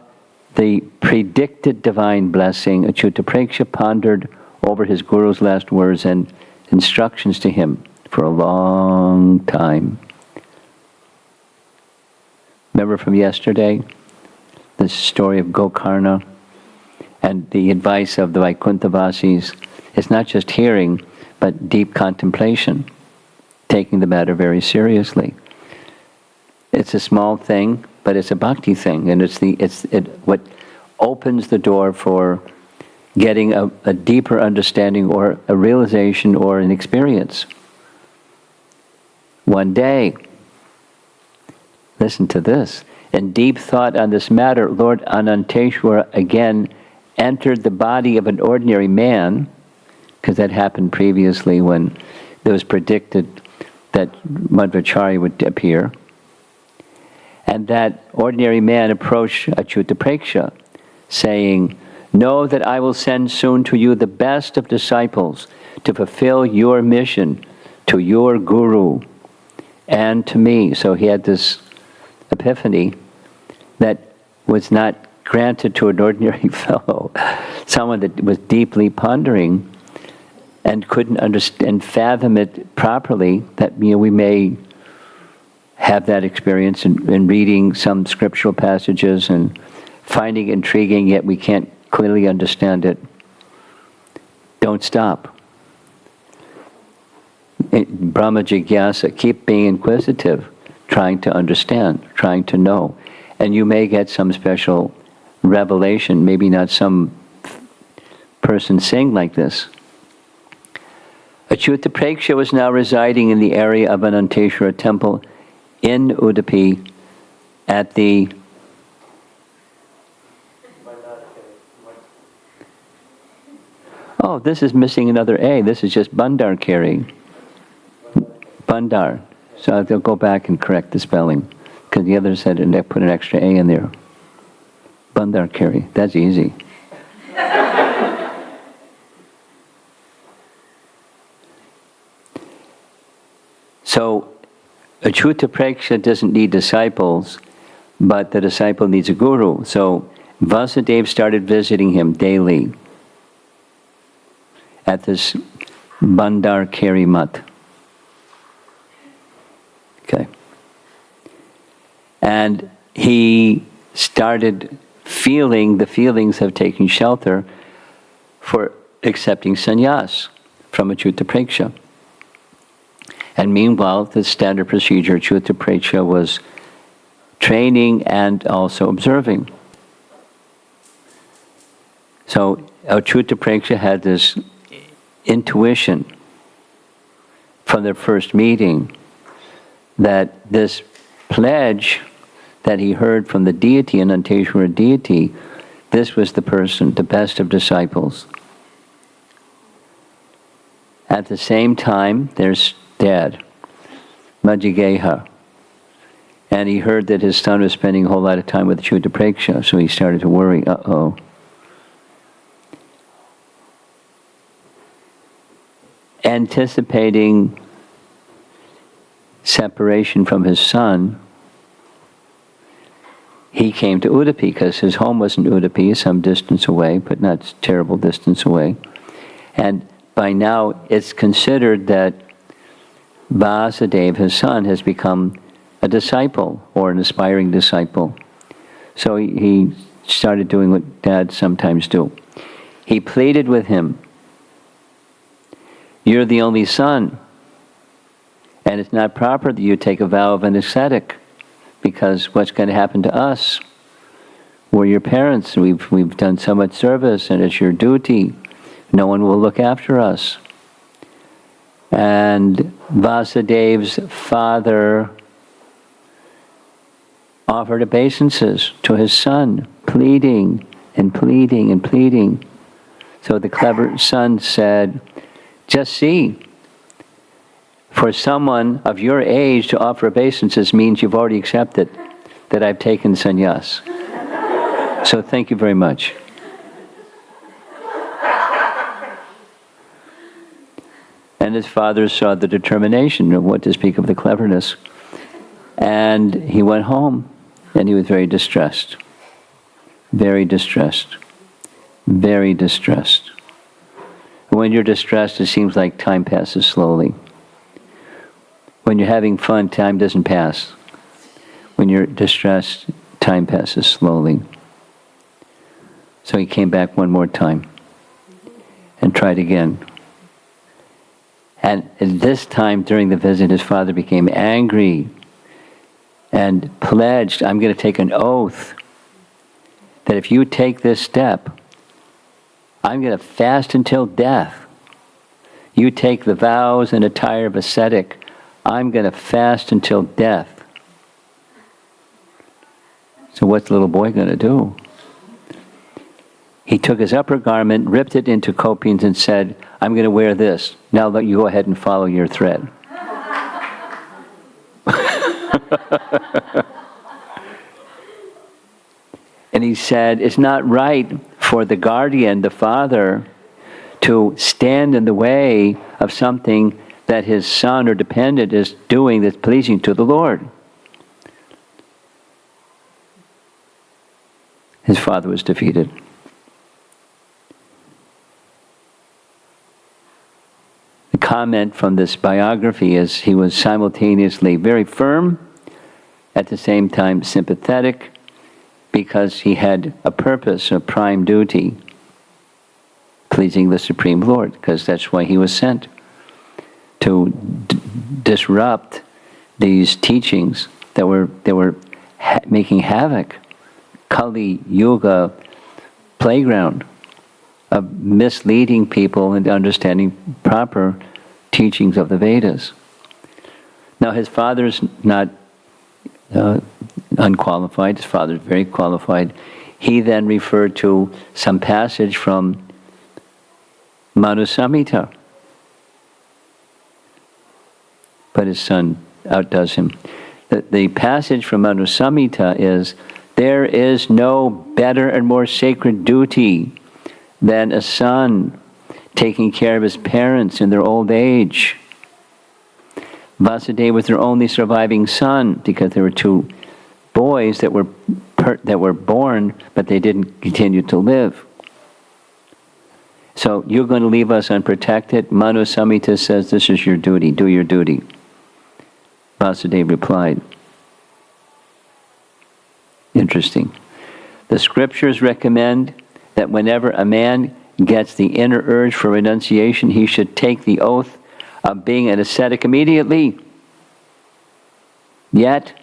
the predicted divine blessing, Achyuta Preksha pondered over his Guru's last words and instructions to him for a long time. Remember from yesterday, this story of Gokarna and the advice of the Vaikuntha-vasis. It's not just hearing, but deep contemplation, taking the matter very seriously. It's a small thing, but it's a bhakti thing, and it's what opens the door for getting a deeper understanding or a realization or an experience. One day, listen to this, in deep thought on this matter, Lord Ananteshwara again entered the body of an ordinary man, because that happened previously when it was predicted that Madhvacarya would appear. And that ordinary man approached Achyuta Preksha, saying, "Know that I will send soon to you the best of disciples to fulfill your mission to your Guru and to me." So he had this epiphany that was not granted to an ordinary fellow, someone that was deeply pondering and couldn't understand, fathom it properly, that we may have that experience in reading some scriptural passages and finding it intriguing, yet we can't clearly understand it, don't stop. Brahma Jigyasa, keep being inquisitive, trying to understand, trying to know. And you may get some special revelation, maybe not some person saying like this. Achyuta Preksha was now residing in the area of Ananteshwara temple in Udupi at the oh, this is missing another A. This is just Bandharkari. Bandar. So they'll go back and correct the spelling, because the other said, and they put an extra A in there. Bandharkari. That's easy. So, Achyuta Preksha doesn't need disciples, but the disciple needs a guru. So, Vasudeva started visiting him daily at this Bandharkari Mat. Okay. And he started feeling the feelings of taking shelter for accepting sannyas from Achyuta Preksha. And meanwhile, the standard procedure, Achyuta Preksha was training and also observing. So Achyuta Preksha had this intuition from their first meeting that this pledge that he heard from the deity, Ananteshwara deity, this was the person, the best of disciples. At the same time, there's Dad, Madhvacarya, and he heard that his son was spending a whole lot of time with Achyuta Preksha, so he started to worry, uh-oh. Anticipating separation from his son, he came to Udupi, because his home was in Udupi, some distance away, but not terrible distance away. And by now, it's considered that Vasudeva, his son, has become a disciple or an aspiring disciple. So he started doing what dads sometimes do. He pleaded with him, "You're the only son, and it's not proper that you take a vow of an ascetic, because what's going to happen to us? We're your parents, we've done so much service, and it's your duty. No one will look after us." And Vasudeva's father offered obeisances to his son, pleading and pleading and pleading. So the clever son said, "Just see, for someone of your age to offer obeisances means you've already accepted that I've taken sannyas. So thank you very much." And his father saw the determination, of what to speak of the cleverness. And he went home, and he was very distressed. Very distressed. Very distressed. When you're distressed, it seems like time passes slowly. When you're having fun, time doesn't pass. When you're distressed, time passes slowly. So he came back one more time and tried again. And at this time, during the visit, his father became angry and pledged, "I'm going to take an oath that if you take this step, I'm going to fast until death. You take the vows and attire of ascetic, I'm going to fast until death." So what's the little boy going to do? He took his upper garment, ripped it into copings, and said, "I'm going to wear this. Now let you go ahead and follow your thread." And he said, it's not right for the guardian, the father, to stand in the way of something that his son or dependent is doing that's pleasing to the Lord. His father was defeated. The comment from this biography is he was simultaneously very firm at the same time sympathetic, because he had a purpose, a prime duty, pleasing the Supreme Lord, because that's why he was sent, to disrupt these teachings that were making havoc, Kali Yuga playground of misleading people into understanding proper teachings of the Vedas. Now his father's not unqualified, his father's very qualified. He then referred to some passage from Manu Samhita, but his son outdoes him. The passage from Manu Samhita is, there is no better and more sacred duty than a son taking care of his parents in their old age. Vasudeva was their only surviving son, because there were two boys that were born, but they didn't continue to live. So you're going to leave us unprotected? Manu Samhita says this is your duty, do your duty. Vasudeva replied. Interesting. The scriptures recommend that whenever a man gets the inner urge for renunciation, he should take the oath of being an ascetic immediately. Yet,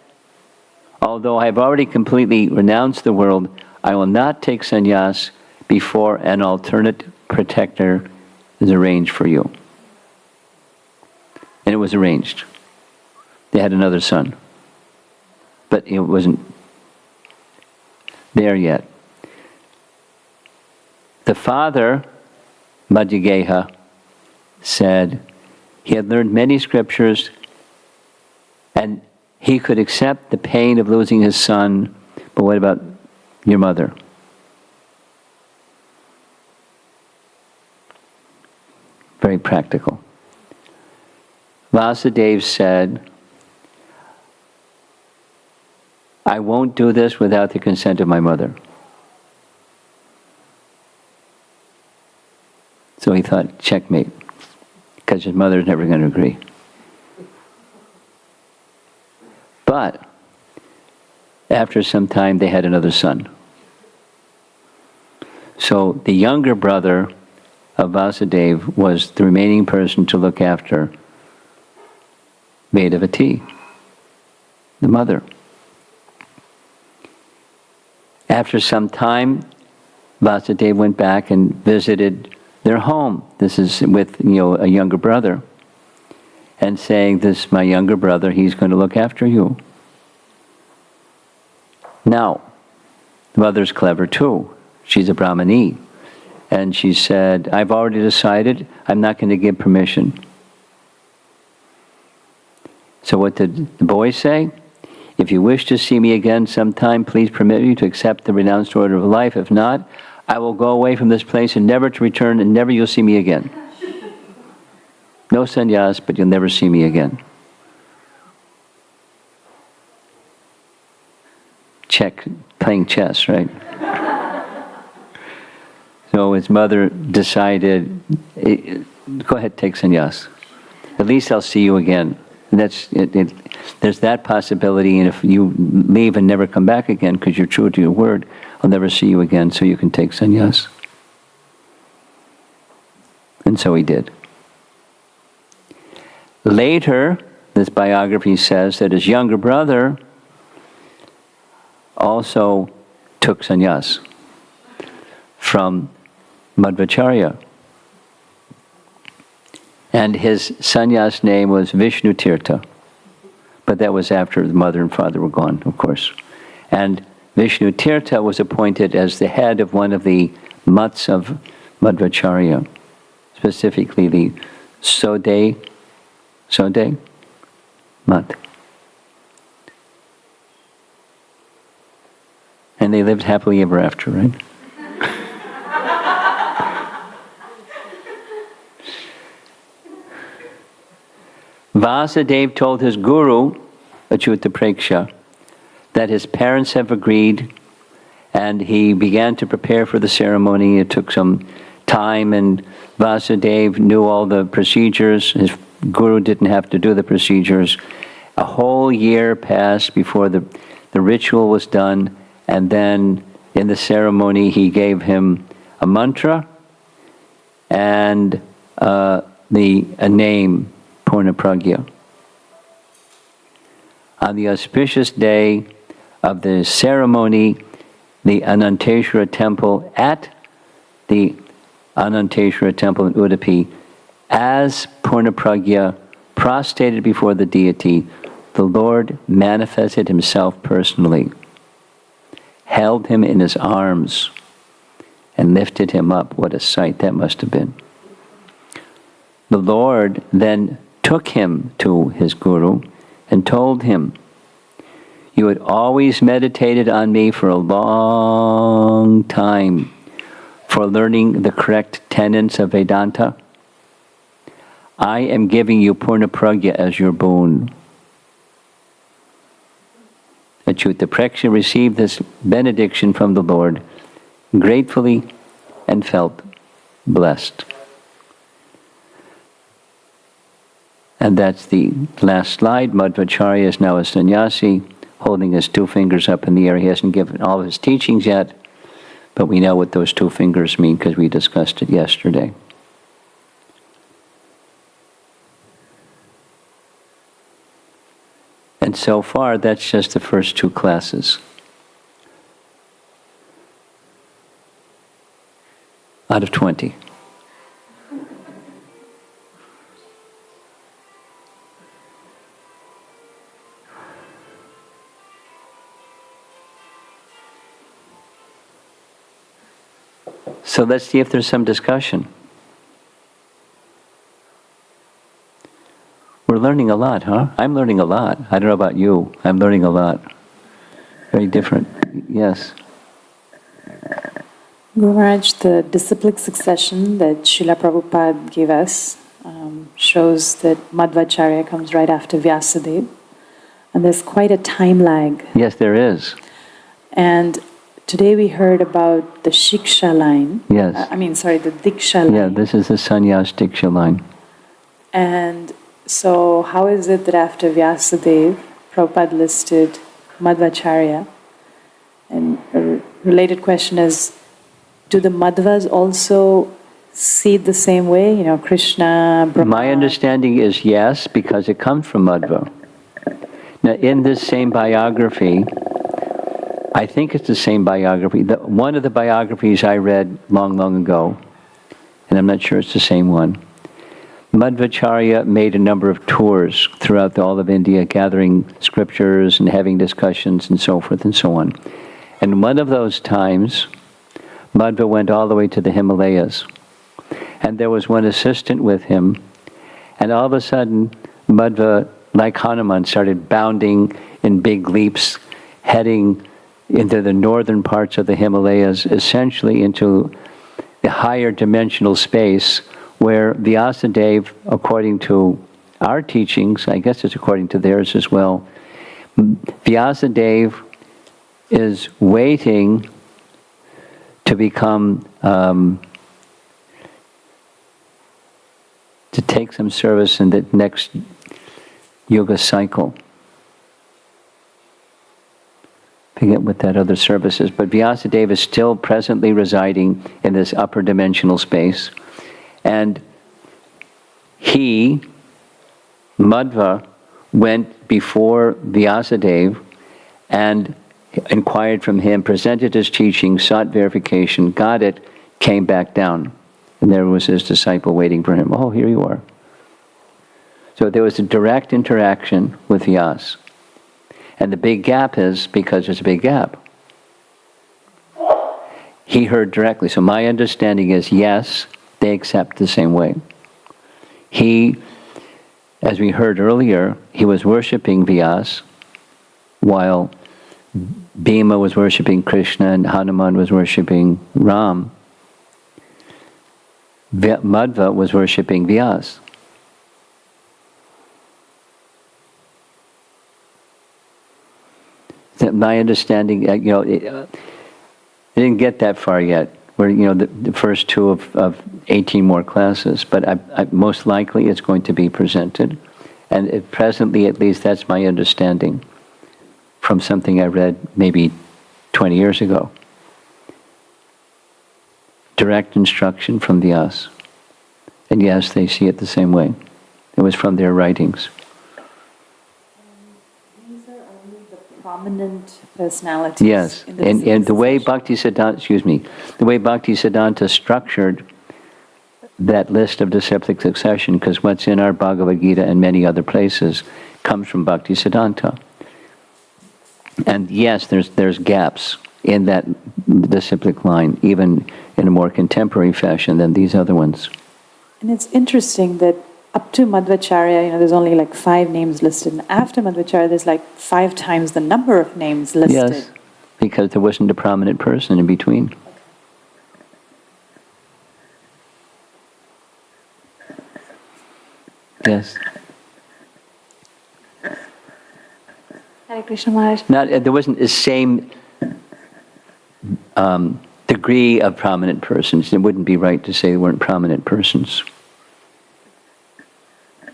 although I have already completely renounced the world, I will not take sannyas before an alternate protector is arranged for you. And it was arranged. They had another son. But it wasn't there yet. The father, Madhvacarya, said he had learned many scriptures and he could accept the pain of losing his son, but what about your mother? Very practical. Vasudeva said, I won't do this without the consent of my mother. So he thought, checkmate, because his mother's never going to agree. But after some time, they had another son. So the younger brother of Vasudeva was the remaining person to look after Madhvacarya, the mother. After some time, Vasudeva went back and visited their home. This is with a younger brother, and saying, "This is my younger brother. He's going to look after you." Now, the mother's clever too. She's a Brahmani, and she said, "I've already decided. I'm not going to give permission." So what did the boy say? "If you wish to see me again sometime, please permit me to accept the renounced order of life. If not, I will go away from this place and never to return, and never you'll see me again. No sannyas, but you'll never see me again." Check, playing chess, right? So his mother decided, go ahead, take sannyas. At least I'll see you again. And there's that possibility, and if you leave and never come back again because you're true to your word, I'll never see you again, so you can take sannyas. And so he did. Later, this biography says that his younger brother also took sannyas from Madhvacarya. And his sannyas name was Vishnu Tirtha. But that was after the mother and father were gone, of course. And Vishnu Tirtha was appointed as the head of one of the mats of Madhvacarya, specifically the Sode mat. And they lived happily ever after, right? Vasudeva told his guru, Achyuta Preksha, that his parents have agreed, and he began to prepare for the ceremony. It took some time, and Vasudeva knew all the procedures. His guru didn't have to do the procedures. A whole year passed before the ritual was done, and then in the ceremony he gave him a mantra and a name, Purnapragya. On the auspicious day of the ceremony, the Ananteshwara temple at the Ananteshwara temple in Udupi, as Purnapragya prostrated before the deity, the Lord manifested himself personally, held him in his arms, and lifted him up. What a sight that must have been. The Lord then took him to his guru and told him, "You had always meditated on me for a long time for learning the correct tenets of Vedanta. I am giving you Purnapragya as your boon." Achyuta Preksha received this benediction from the Lord gratefully and felt blessed. And that's the last slide. Madhvacarya is now a sannyasi, holding his two fingers up in the air. He hasn't given all of his teachings yet, but we know what those two fingers mean because we discussed it yesterday. And so far, that's just the first two classes. Out of 20. So let's see if there's some discussion. We're learning a lot, huh? I'm learning a lot. I don't know about you. I'm learning a lot. Very different. Yes. Guru Maharaj, the disciplic succession that Srila Prabhupada gave us shows that Madhvacarya comes right after Vyasadeva. And there's quite a time lag. Yes, there is. And today we heard about the Shiksha line. Yes. The Diksha line. Yeah, this is the Sannyas Diksha line. And so how is it that after Vyasadeva, Prabhupada listed Madhvacarya? And a related question is, do the Madhvas also see it the same way? You know, Krishna, Brahma? My understanding is yes, because it comes from Madhva. Now, in this same biography, I think it's the same biography. One of the biographies I read long, long ago, and I'm not sure it's the same one, Madhvacarya made a number of tours throughout all of India, gathering scriptures and having discussions and so forth and so on. And one of those times, Madhva went all the way to the Himalayas. And there was one assistant with him. And all of a sudden, Madhva, like Hanuman, started bounding in big leaps, heading into the northern parts of the Himalayas, essentially into the higher dimensional space where Vyasadeva, according to our teachings, I guess it's according to theirs as well, Vyasadeva is waiting to become, to take some service in the next yoga cycle. Forget what that other service is, but Vyasadeva is still presently residing in this upper dimensional space. And he, Madhva, went before Vyasadeva and inquired from him, presented his teaching, sought verification, got it, came back down. And there was his disciple waiting for him. Oh, here you are. So there was a direct interaction with Vyas. And the big gap is because there's a big gap. He heard directly. So my understanding is, yes, they accept the same way. He, as we heard earlier, he was worshipping Vyas, while Bhima was worshipping Krishna and Hanuman was worshipping Ram. Madhva was worshipping Vyas. My understanding, I didn't get that far yet. We're, the first two of 18 more classes, but I most likely it's going to be presented And presently, at least, that's my understanding from something I read maybe 20 years ago. Direct instruction from Vyasa. And yes, they see it the same way. It was from their writings. These are only the prominent personalities. Yes, in the and the way succession. the way Bhaktisiddhanta structured that list of disciplic succession, because what's in our Bhagavad Gita and many other places comes from Bhaktisiddhanta. And yes, there's gaps in that disciplic line, even in a more contemporary fashion than these other ones. And it's interesting that up to Madhvacarya, there's only like 5 names listed. And after Madhvacarya, there's like 5 times the number of names listed. Yes, because there wasn't a prominent person in between. Yes. Hare Krishna Maharaj. There wasn't the same degree of prominent persons. It wouldn't be right to say they weren't prominent persons.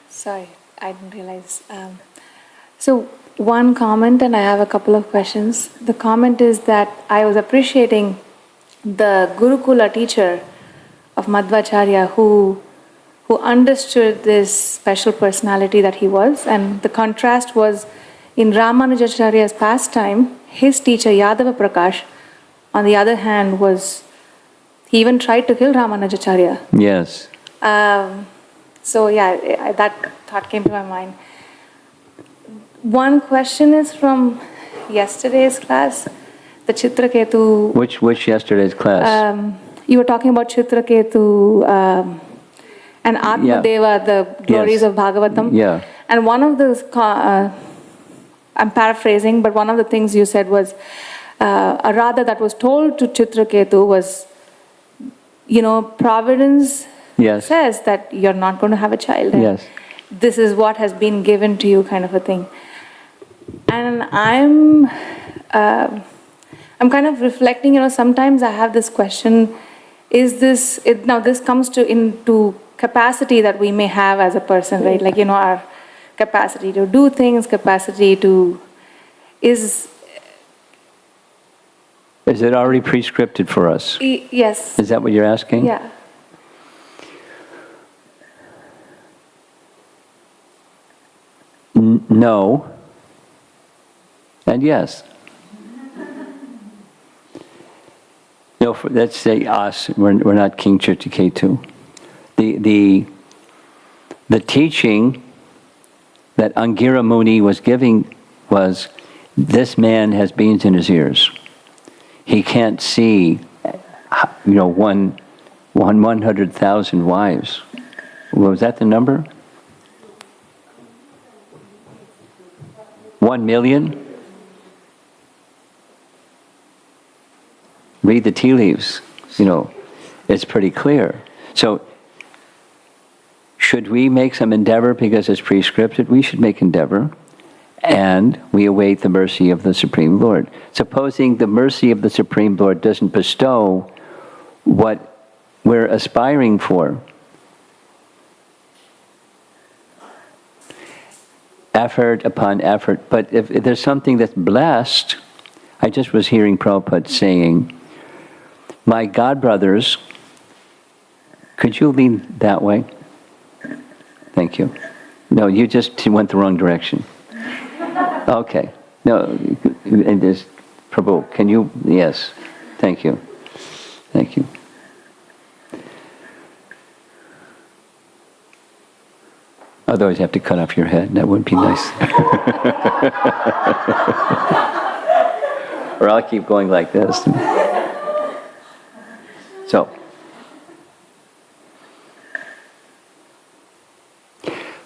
Sorry, I didn't realize. So one comment, and I have a couple of questions. The comment is that I was appreciating the Gurukula teacher of Madhvacarya who understood this special personality that he was, and the contrast was in Ramanujacharya's pastime, his teacher Yadava Prakash, on the other hand, he even tried to kill Ramanujacharya. Yes. So yeah, that thought came to my mind. One question is from yesterday's class, the Chitraketu. Which yesterday's class? You were talking about Chitraketu and Atmadeva, the glories of Bhagavatam. Yeah. And one of the, I'm paraphrasing, but one of the things you said was, a Radha that was told to Chitraketu was, Providence says that you're not going to have a child. And Yes. this is what has been given to you, kind of a thing. And I'm kind of reflecting, sometimes I have this question, now this comes into capacity that we may have as a person, right? Like, our capacity to do things, capacity to, Is it already prescripted for us? Yes. Is that what you're asking? Yeah. No. And yes. No, let's say us. We're not King Chitraketu. The teaching that Angira Muni was giving was, this man has beans in his ears. He can't see, 100,000 wives. Was that the number? 1 million? Read the tea leaves. It's pretty clear. So, should we make some endeavor because it's prescripted? We should make endeavor. And we await the mercy of the Supreme Lord. Supposing the mercy of the Supreme Lord doesn't bestow what we're aspiring for, effort upon effort. But if there's something that's blessed, I just was hearing Prabhupada saying, my godbrothers, could you lean that way? Thank you. No, you just went the wrong direction. Okay. No, and this, Prabhu, can you? Yes. Thank you. Thank you. Otherwise, you have to cut off your head. That would be nice. Or I'll keep going like this. So.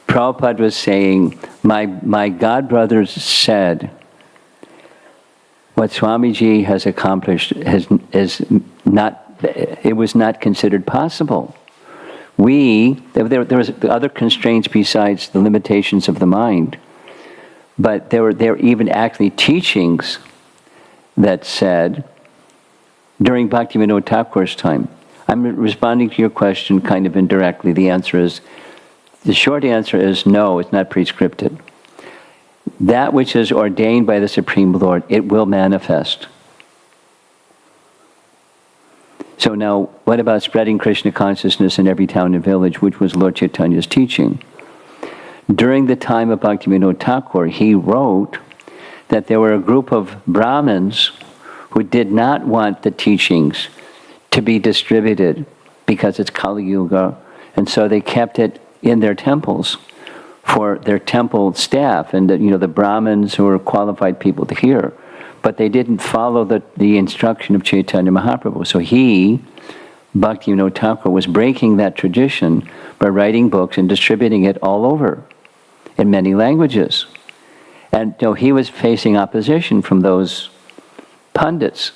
Prabhupada was saying, my godbrothers said, what Swamiji has accomplished it was not considered possible. There was other constraints besides the limitations of the mind, but there were even actually teachings that said, during Bhaktivinoda Thakur's time, I'm responding to your question kind of indirectly. The answer is, The short answer is no, it's not prescripted. That which is ordained by the Supreme Lord, it will manifest. So now, what about spreading Krishna consciousness in every town and village, which was Lord Chaitanya's teaching? During the time of Bhaktivinoda Thakur, he wrote that there were a group of Brahmins who did not want the teachings to be distributed because it's Kali Yuga, and so they kept it in their temples for their temple staff and the Brahmins who were qualified people to hear. But they didn't follow the instruction of Chaitanya Mahaprabhu. So he, Bhaktivinoda Thakur, was breaking that tradition by writing books and distributing it all over in many languages. And he was facing opposition from those pundits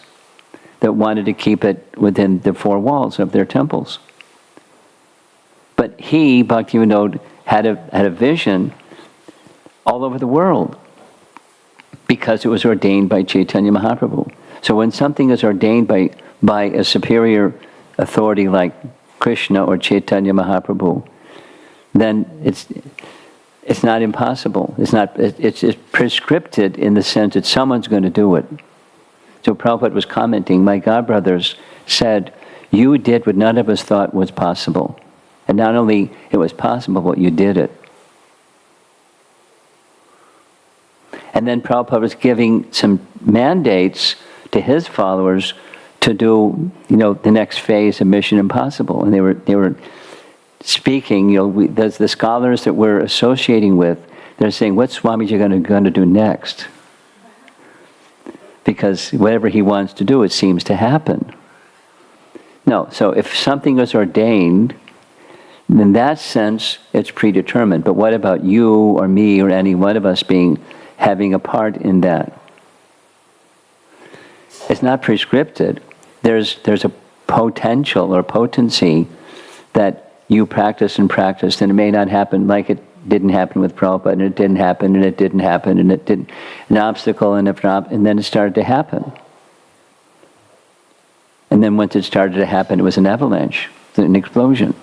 that wanted to keep it within the four walls of their temples. But he, Bhaktivinoda, had a vision all over the world because it was ordained by Chaitanya Mahaprabhu. So when something is ordained by a superior authority like Krishna or Chaitanya Mahaprabhu, then it's not impossible. It's prescripted in the sense that someone's going to do it. So Prabhupada was commenting, my godbrothers said, you did what none of us thought was possible. And not only it was possible, but you did it. And then Prabhupada was giving some mandates to his followers to do, the next phase of Mission Impossible. And they were speaking, the scholars that we're associating with, they're saying, what's Swamiji going to do next? Because whatever he wants to do, it seems to happen. No, so if something is ordained, in that sense, it's predetermined. But what about you or me or any one of us having a part in that? It's not prescripted. There's a potential or potency that you practice and practice, and it may not happen like it didn't happen with Prabhupada, and it didn't happen, and it didn't happen, and it didn't, an obstacle, and then it started to happen. And then once it started to happen, it was an avalanche, an explosion.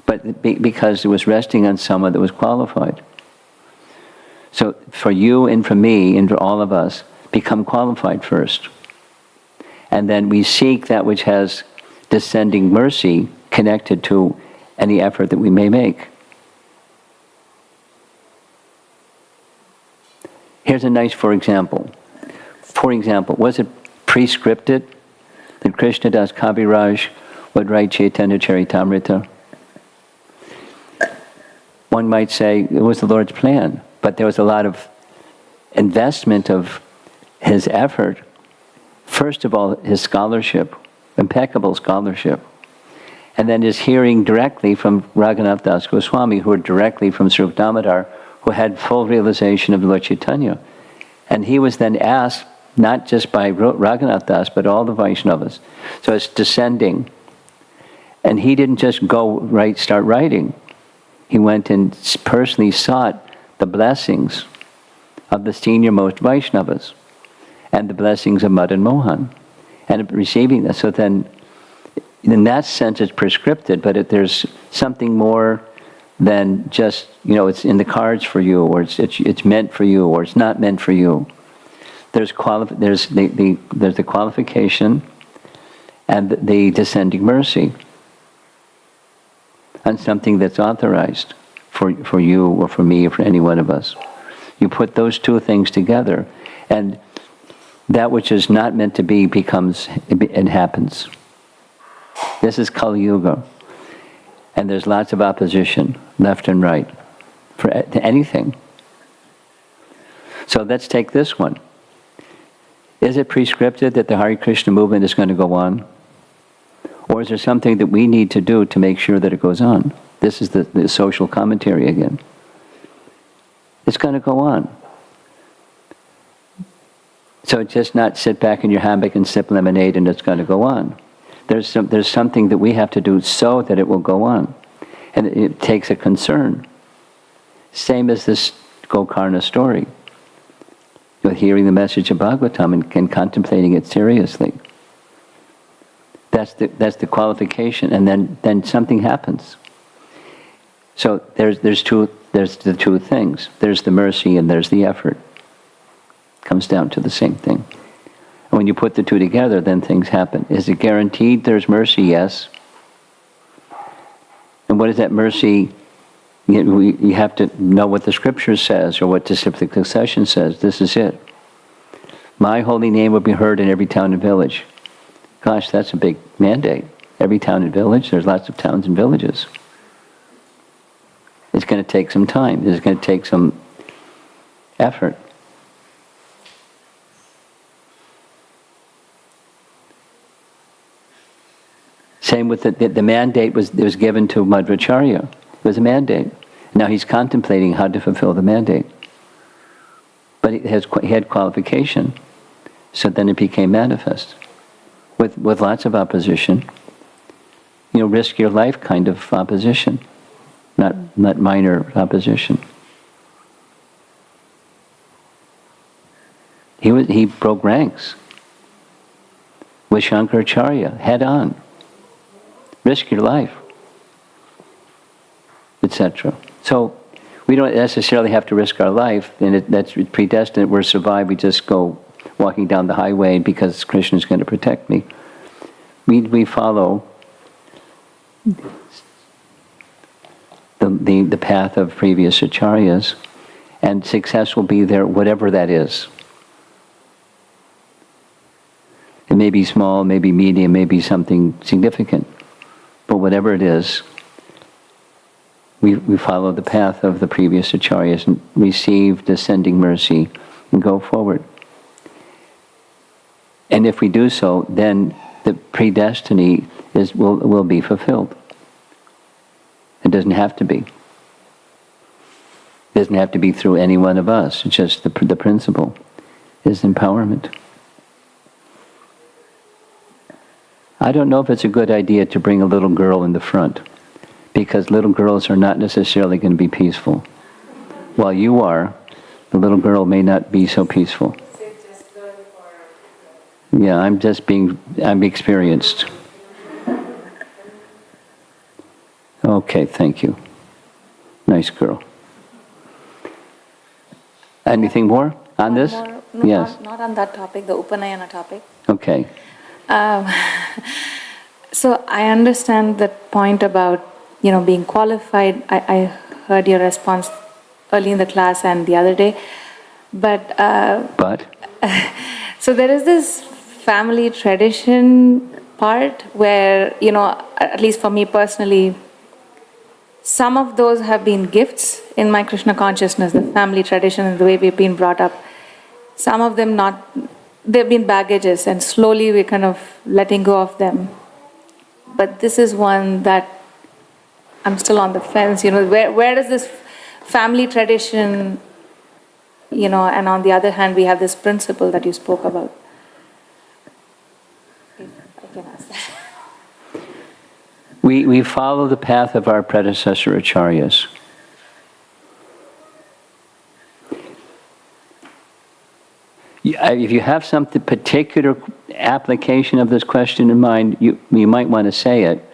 But because it was resting on someone that was qualified. So for you and for me and for all of us, become qualified first. And then we seek that which has descending mercy connected to any effort that we may make. Here's a nice for example. For example, was it prescripted that Krishnadas Kaviraj would write Chaitanya Charitamrita? One might say it was the Lord's plan, but there was a lot of investment of his effort. First of all, his scholarship, impeccable scholarship, and then his hearing directly from Raghunath Das Goswami, who were directly from Sri Damodar, who had full realization of Lord Chaitanya. And he was then asked, not just by Raghunath Das, but all the Vaishnavas. So it's descending. And he didn't just start writing. He went and personally sought the blessings of the senior-most Vaishnavas and the blessings of Madan Mohan and receiving that. So then, in that sense, it's prescripted, but there's something more than just, it's in the cards for you, or it's meant for you, or it's not meant for you. There's the qualification and the descending mercy. And something that's authorized for you or for me or for any one of us. You put those two things together, and that which is not meant to be it happens. This is Kali Yuga. And there's lots of opposition, left and right, to anything. So let's take this one. Is it prescripted that the Hare Krishna movement is going to go on? Or is there something that we need to do to make sure that it goes on? This is the social commentary again. It's going to go on. So just not sit back in your hammock and sip lemonade and it's going to go on. There's something that we have to do so that it will go on. And it takes a concern. Same as this Gokarna story. You're hearing the message of Bhagavatam and contemplating it seriously. That's the qualification, and then something happens. So there's the two things. There's the mercy and there's the effort. Comes down to the same thing. And when you put the two together, then things happen. Is it guaranteed there's mercy? Yes. And what is that mercy? You have to know what the scripture says or what disciplic succession says. This is it. My holy name will be heard in every town and village. Gosh, that's a big mandate. Every town and village, there's lots of towns and villages. It's going to take some time. It's going to take some effort. Same with the mandate was given to Madhvacarya. It was a mandate. Now he's contemplating how to fulfill the mandate. But he had qualification. So then it became manifest. With lots of opposition. Risk your life kind of opposition. Not minor opposition. He broke ranks. With Shankaracharya, head on. Risk your life. Etc. So we don't necessarily have to risk our life, and that's predestined. We're survived. We just go walking down the highway because Krishna is going to protect me. We follow the path of previous acharyas, and success will be there, whatever that is. It may be small, maybe medium, maybe something significant, but whatever it is, we follow the path of the previous acharyas and receive descending mercy and go forward. And if we do so, then the predestiny will be fulfilled. It doesn't have to be. It doesn't have to be through any one of us. It's just the principle is empowerment. I don't know if it's a good idea to bring a little girl in the front, because little girls are not necessarily going to be peaceful. While you are, the little girl may not be so peaceful. Yeah, I'm experienced. Okay, thank you. Nice girl. Anything more on this? No, Yes. not on that topic, the Upanayana topic. Okay. So I understand that point about, being qualified. I heard your response early in the class and the other day. But? So there is this family tradition part where, at least for me personally, some of those have been gifts in my Krishna consciousness, the family tradition and the way we've been brought up. Some of them not, they've been baggages, and slowly we're kind of letting go of them. But this is one that I'm still on the fence, where does this family tradition, and on the other hand, we have this principle that you spoke about. If I can ask that. We follow the path of our predecessor acharyas. If you have some particular application of this question in mind, you might want to say it.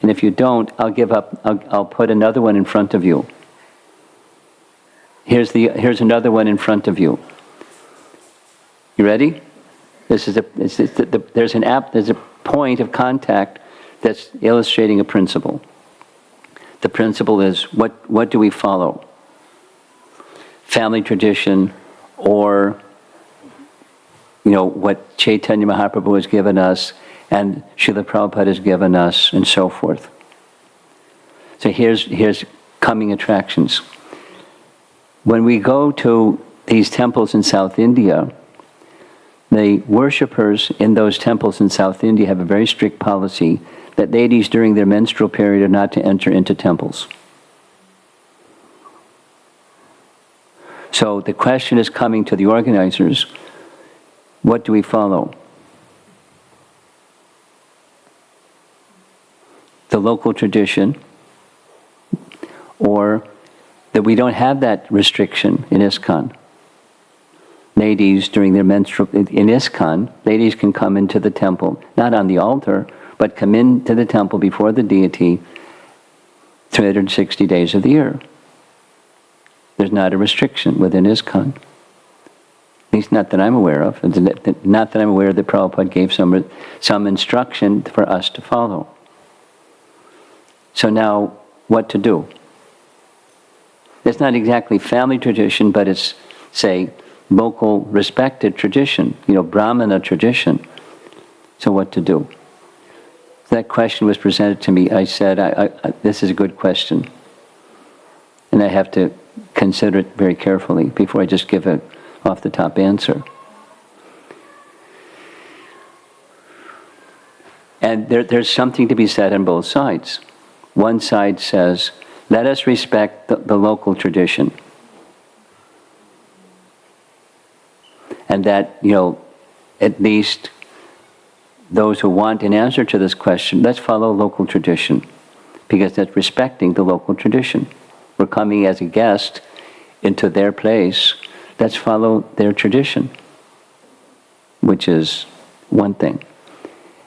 And if you don't, I'll give up. I'll put another one in front of you. Here's another one in front of you. You ready? There's a point of contact that's illustrating a principle. The principle is, what do we follow? Family tradition, or what Chaitanya Mahaprabhu has given us and Srila Prabhupada has given us, and so forth. So here's coming attractions. When we go to these temples in South India, the worshippers in those temples in South India have a very strict policy that ladies during their menstrual period are not to enter into temples. So the question is coming to the organizers, what do we follow? The local tradition, or that we don't have that restriction in ISKCON. Ladies during their menstrual, in ISKCON, ladies can come into the temple, not on the altar, but come into the temple before the deity, 360 days of the year. There's not a restriction within ISKCON. At least not that I'm aware of. Not that I'm aware that Prabhupada gave some instruction for us to follow. So now, what to do? It's not exactly family tradition, but it's, say, local respected tradition, Brahmana tradition. So what to do? That question was presented to me. I said, this is a good question. And I have to consider it very carefully before I just give an off-the-top answer. And there's something to be said on both sides. One side says, let us respect the local tradition. And that, at least those who want an answer to this question, let's follow local tradition, because that's respecting the local tradition. We're coming as a guest into their place. Let's follow their tradition, which is one thing.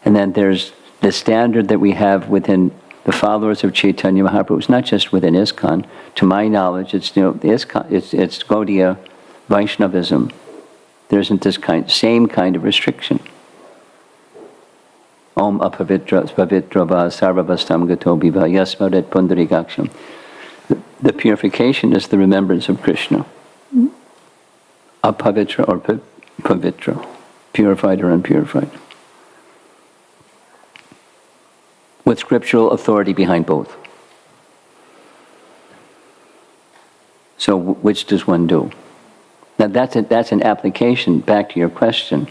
And then there's the standard that we have within the followers of Chaitanya Mahaprabhu. It's not just within ISKCON. To my knowledge, it's ISKCON, it's Gaudiya Vaishnavism. There isn't this same kind of restriction. Om apavitra pavitra va sarvabhastam gato biva yasmaret pundarigaksham. The purification is the remembrance of Krishna. Apavitra or pavitra, purified or unpurified. With scriptural authority behind both. So which does one do? Now that's an application, back to your question.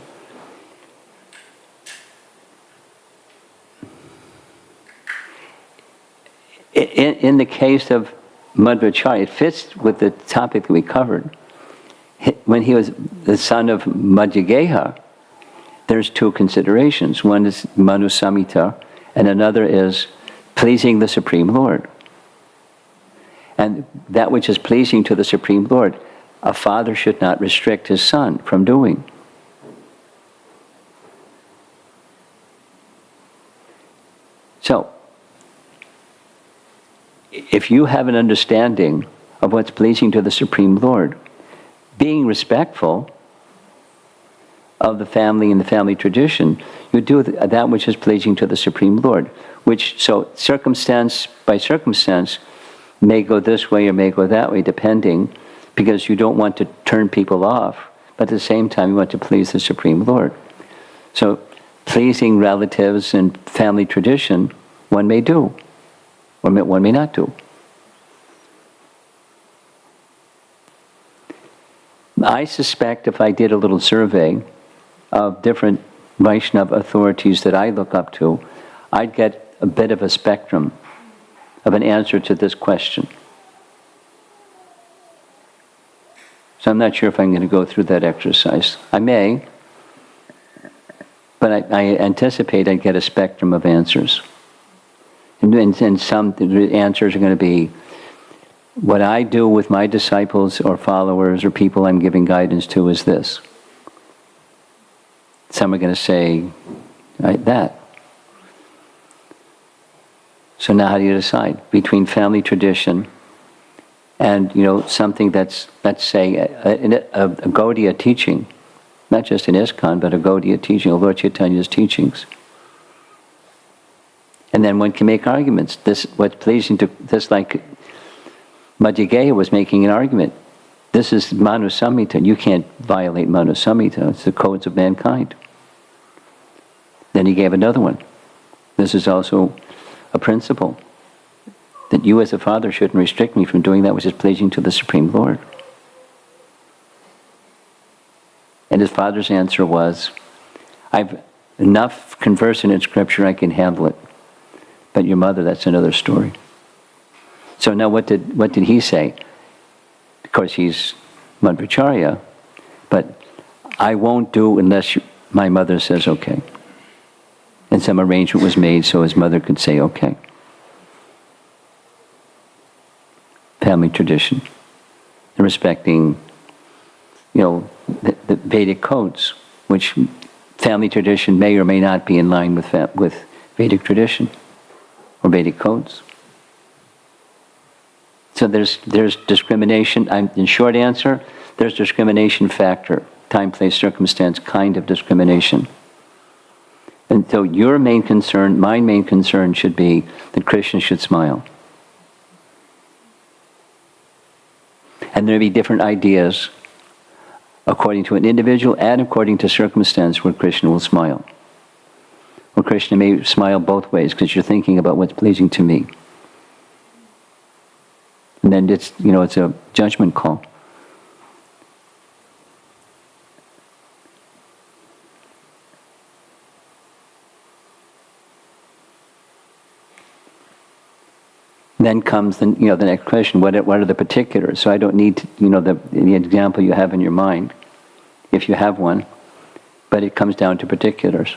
In the case of Madhvacarya, it fits with the topic that we covered. When he was the son of Madhvacarya, there's two considerations. One is Manu Samhita, and another is pleasing the Supreme Lord. And that which is pleasing to the Supreme Lord, a father should not restrict his son from doing. So, if you have an understanding of what's pleasing to the Supreme Lord, being respectful of the family and the family tradition, you do that which is pleasing to the Supreme Lord, which, so circumstance by circumstance, may go this way or may go that way, depending, because you don't want to turn people off, but at the same time you want to please the Supreme Lord. So pleasing relatives and family tradition, one may do, or one may not do. I suspect if I did a little survey of different Vaishnava authorities that I look up to, I'd get a bit of a spectrum of an answer to this question. So I'm not sure if I'm going to go through that exercise. I may, but I anticipate I'd get a spectrum of answers. And some answers are going to be, what I do with my disciples or followers or people I'm giving guidance to is this. Some are going to say that. So now how do you decide between family tradition and something that's, let's say, a Gaudiya teaching, not just an ISKCON, but a Gaudiya teaching, of Lord Chaitanya's teachings. And then one can make arguments. This, what's pleasing to this, like Madhvacarya was making an argument. This is Manu Samhita. You can't violate Manu Samhita. It's the codes of mankind. Then he gave another one. This is also a principle, that you as a father shouldn't restrict me from doing that which is pleasing to the Supreme Lord. And his father's answer was, I've enough conversant in Scripture, I can handle it. But your mother, that's another story. So now what did he say? Of course, he's Madhvacarya, but I won't do unless my mother says okay. And some arrangement was made so his mother could say okay. Family tradition. And respecting, the Vedic codes, which family tradition may or may not be in line with Vedic tradition or Vedic codes. So there's discrimination. In short answer, there's discrimination factor, time, place, circumstance, kind of discrimination. And so your main concern, my main concern should be that Krishna should smile. And there may be different ideas according to an individual and according to circumstance where Krishna will smile. Or Krishna may smile both ways because you're thinking about what's pleasing to me. And then it's a judgment call. Then comes the next question: what are the particulars? So I don't need to, the example you have in your mind, if you have one, but it comes down to particulars.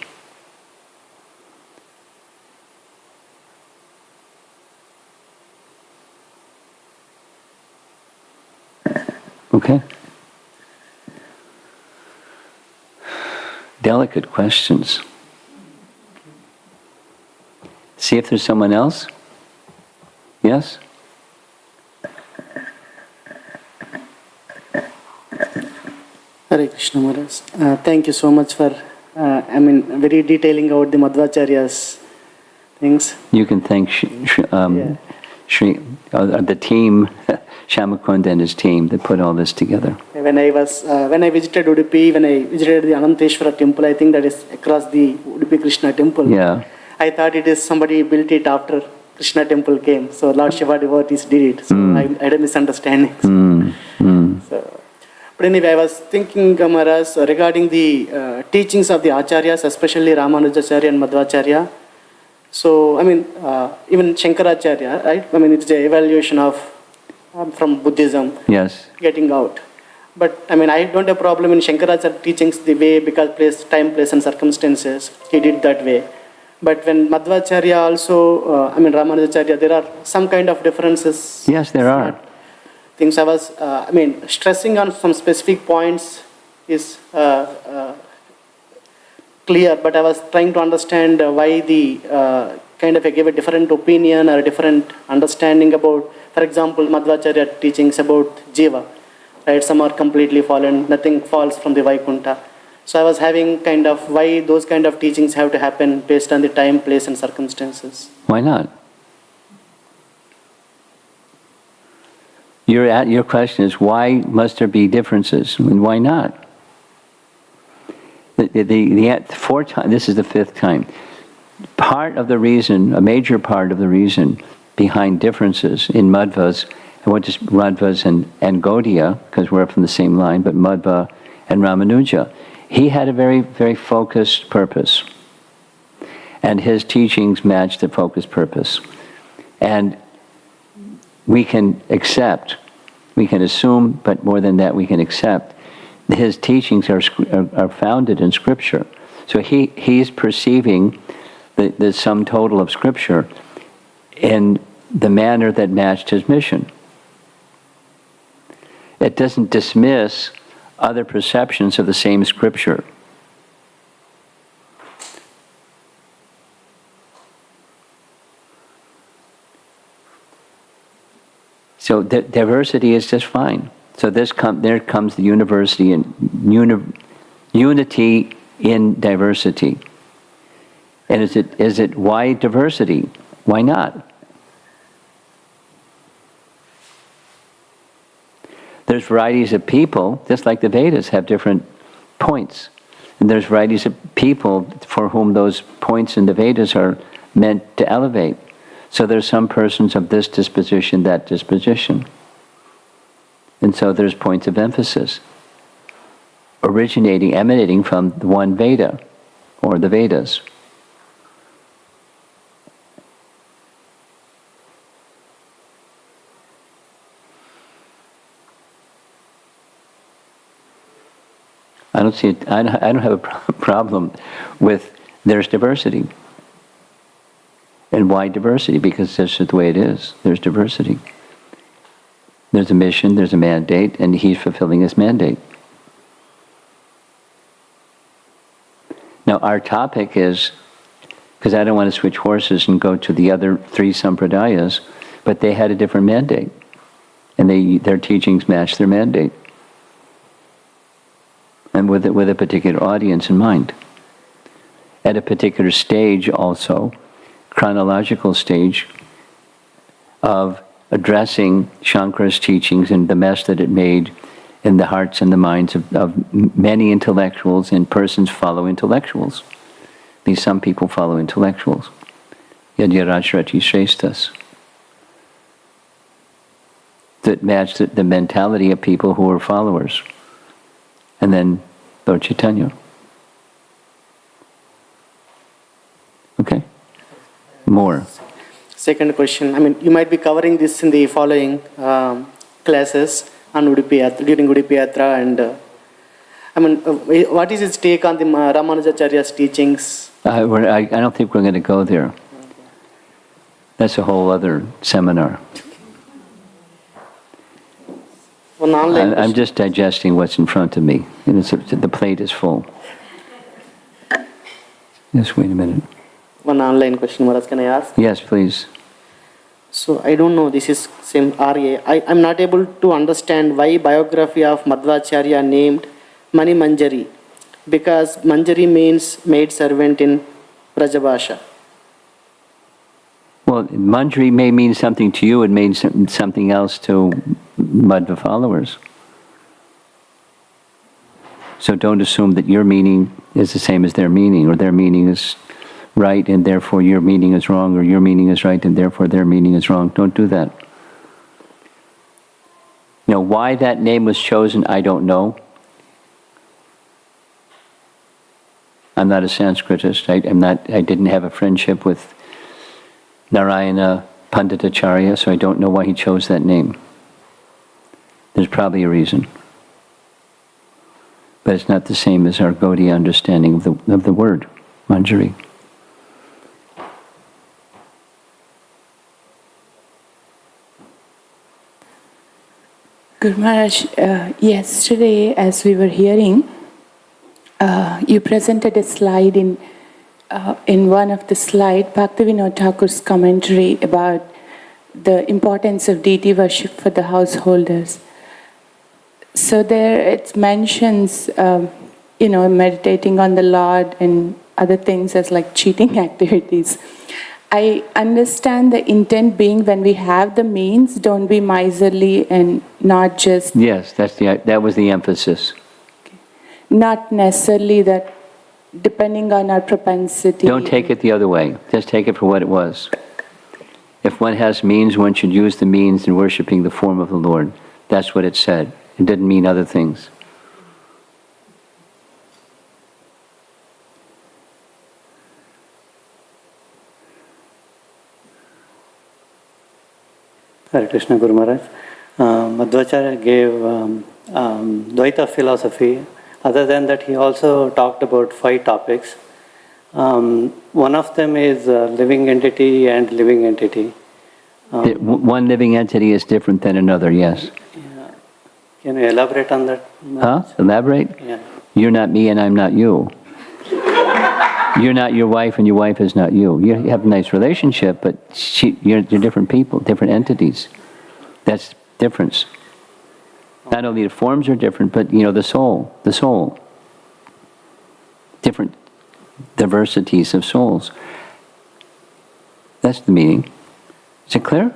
Okay. Delicate questions. See if there's someone else. Yes? Hare Krishna Maharaj. Thank you so much for, very detailing out the Madhvacarya's things. You can thank the team, Shamakunda and his team that put all this together. When I visited Udupi, when I visited the Ananteshwara temple, I think that is across the Udupi Krishna temple. Yeah. I thought it is somebody built it after Krishna temple came. So Lord Shiva devotees did it. So I had a misunderstanding. So, but anyway, I was thinking, Maharaj, regarding the teachings of the Acharyas, especially Ramanujacharya and Madhvacharya. So, even Shankaracharya, right? It's the evaluation of, from Buddhism. Yes. Getting out. But, I don't have a problem in Shankaracharya teachings the way, because time, place and circumstances, he did that way. But when Madhvacharya also, Ramanujacharya, there are some kind of differences. Yes, there are. Things I was, stressing on some specific points is clear, but I was trying to understand why the kind of I gave a different opinion or a different understanding about, for example, Madhvacharya teachings about Jiva, right? Some are completely fallen, nothing falls from the Vaikuntha. So I was having kind of why those kind of teachings have to happen based on the time, place and circumstances. Why not? Your question is, why must there be differences? And why not? The 4 times, this is the 5th time. Part of the reason, a major part of the reason behind differences in Madhvas, and what is Madhvas and Gaudiya, because we're from the same line, but Madhva and Ramanuja, he had a very, very focused purpose. And his teachings matched the focused purpose. And we can accept, we can assume, but more than that, we can accept his teachings are founded in Scripture. So he's perceiving the sum total of Scripture in the manner that matched his mission. It doesn't dismiss other perceptions of the same Scripture. So diversity is just fine. So there comes the university and unity in diversity. And is it why diversity? Why not? There's varieties of people, just like the Vedas have different points. And there's varieties of people for whom those points in the Vedas are meant to elevate. So there's some persons of this disposition, that disposition. And so there's points of emphasis emanating from the one Veda, or the Vedas. I don't see it. I don't have a problem with there's diversity. And why diversity? Because that's just the way it is. There's diversity. There's a mission, there's a mandate, and he's fulfilling his mandate. Now our topic is, because I don't want to switch horses and go to the other 3 sampradayas, but they had a different mandate. and their teachings match their mandate, and with a particular audience in mind. At a particular stage also, chronological stage of addressing Shankara's teachings and the mess that it made in the hearts and the minds of many intellectuals, and persons follow intellectuals. At least some people follow intellectuals. Yadyarajrati Shreshtas. That match the mentality of people who are followers. And then Lord Chaitanya. Okay? More. Second question, I mean, you might be covering this in the following classes on Udupi Yatra, during Udupi Yatra, and what is his take on the Ramanujacharya's teachings? I don't think we're going to go there. That's a whole other seminar. One online I'm question. just digesting what's in front of me. And the plate is full. Just wait a minute. One online question, Maharaj, can I ask? Yes, please. So I don't know, this is same RA. I'm not able to understand why biography of Madhvacharya named Mani Manjari, because Manjari means maid servant in Brajabhasha. Well, Manjari may mean something to you, it means something else to Madhva followers. So don't assume that your meaning is the same as their meaning, or their meaning is right and therefore your meaning is wrong, or your meaning is right and therefore their meaning is wrong. Don't do that. Now, why that name was chosen, I don't know. I'm not a Sanskritist. I didn't have a friendship with Narayana Panditacharya, so I don't know why he chose that name. There's probably a reason. But it's not the same as our Gaudiya understanding of the word, Manjari. Guru Maharaj, yesterday as we were hearing, you presented a slide in one of the slides, Bhaktivinoda Thakur's commentary about the importance of deity worship for the householders. So there it mentions, meditating on the Lord and other things as like cheating activities. I understand the intent being when we have the means, don't be miserly and not just... Yes, that was the emphasis. Not necessarily that depending on our propensity. Don't take it the other way. Just take it for what it was. If one has means, one should use the means in worshiping the form of the Lord. That's what it said. It didn't mean other things. Hare Krishna Guru Maharaj. Madhvacharya gave Dvaita philosophy. Other than that, he also talked about 5 topics. One of them is living entity and living entity. One living entity is different than another, yes. Yeah. Can you elaborate on that? Huh? Elaborate? Yeah. You're not me and I'm not you. You're not your wife and your wife is not you. You have a nice relationship, but you're different people, different entities. That's difference. Not only the forms are different, but the soul. Different diversities of souls. That's the meaning. Is it clear?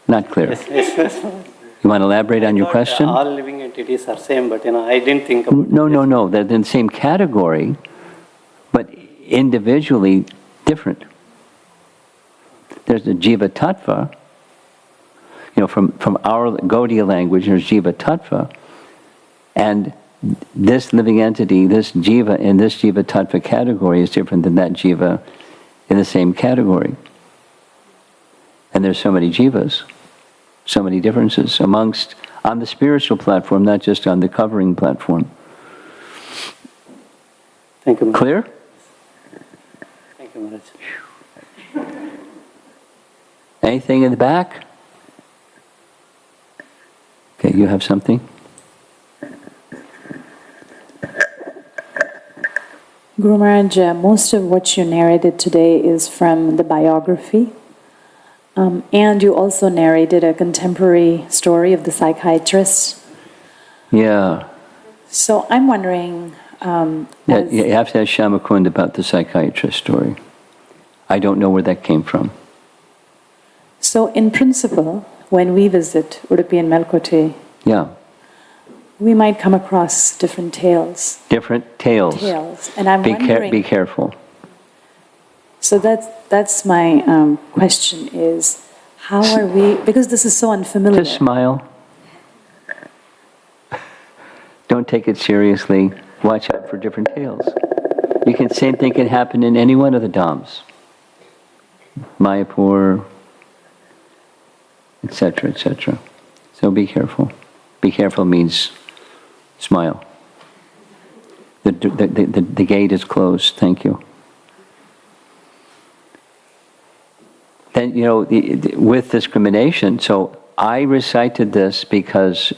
Not clear. Yes. You want to elaborate on your question? All living entities are same, but I didn't think about it. No. They're in the same category, but individually different. There's the Jiva Tattva. From our Gaudiya language, there's Jiva Tattva, and this living entity, this Jiva in this Jiva Tattva category is different than that Jiva in the same category. And there's so many Jivas, so many differences on the spiritual platform, not just on the covering platform. Thank you. Clear? Thank you, Maharaj. Anything in the back? Okay, you have something? Guru Maharaj, most of what you narrated today is from the biography. And you also narrated a contemporary story of the psychiatrist. Yeah. So I'm wondering, Yeah, you have to ask Shamakund about the psychiatrist story. I don't know where that came from. so in principle, when we visit Udupi and Melkote, Yeah. we might come across different tales. Different tales. And I'm wondering. Be careful. So that's my question is, how are we, because this is so unfamiliar. Just smile. Don't take it seriously. Watch out for different tales. Same thing can happen in any one of the dhams. Mayapur, etc., etc. So be careful. Be careful means smile. The gate is closed. Thank you. Then, with discrimination, so I recited this because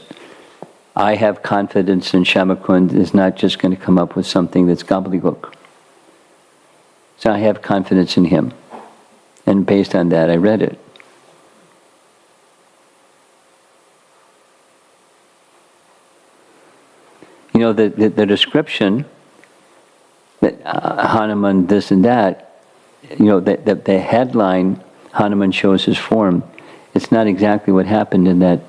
I have confidence in Shamakund is not just going to come up with something that's gobbledygook. So I have confidence in him. And based on that, I read it. The description that Hanuman this and that, the headline, Hanuman shows his form, it's not exactly what happened in that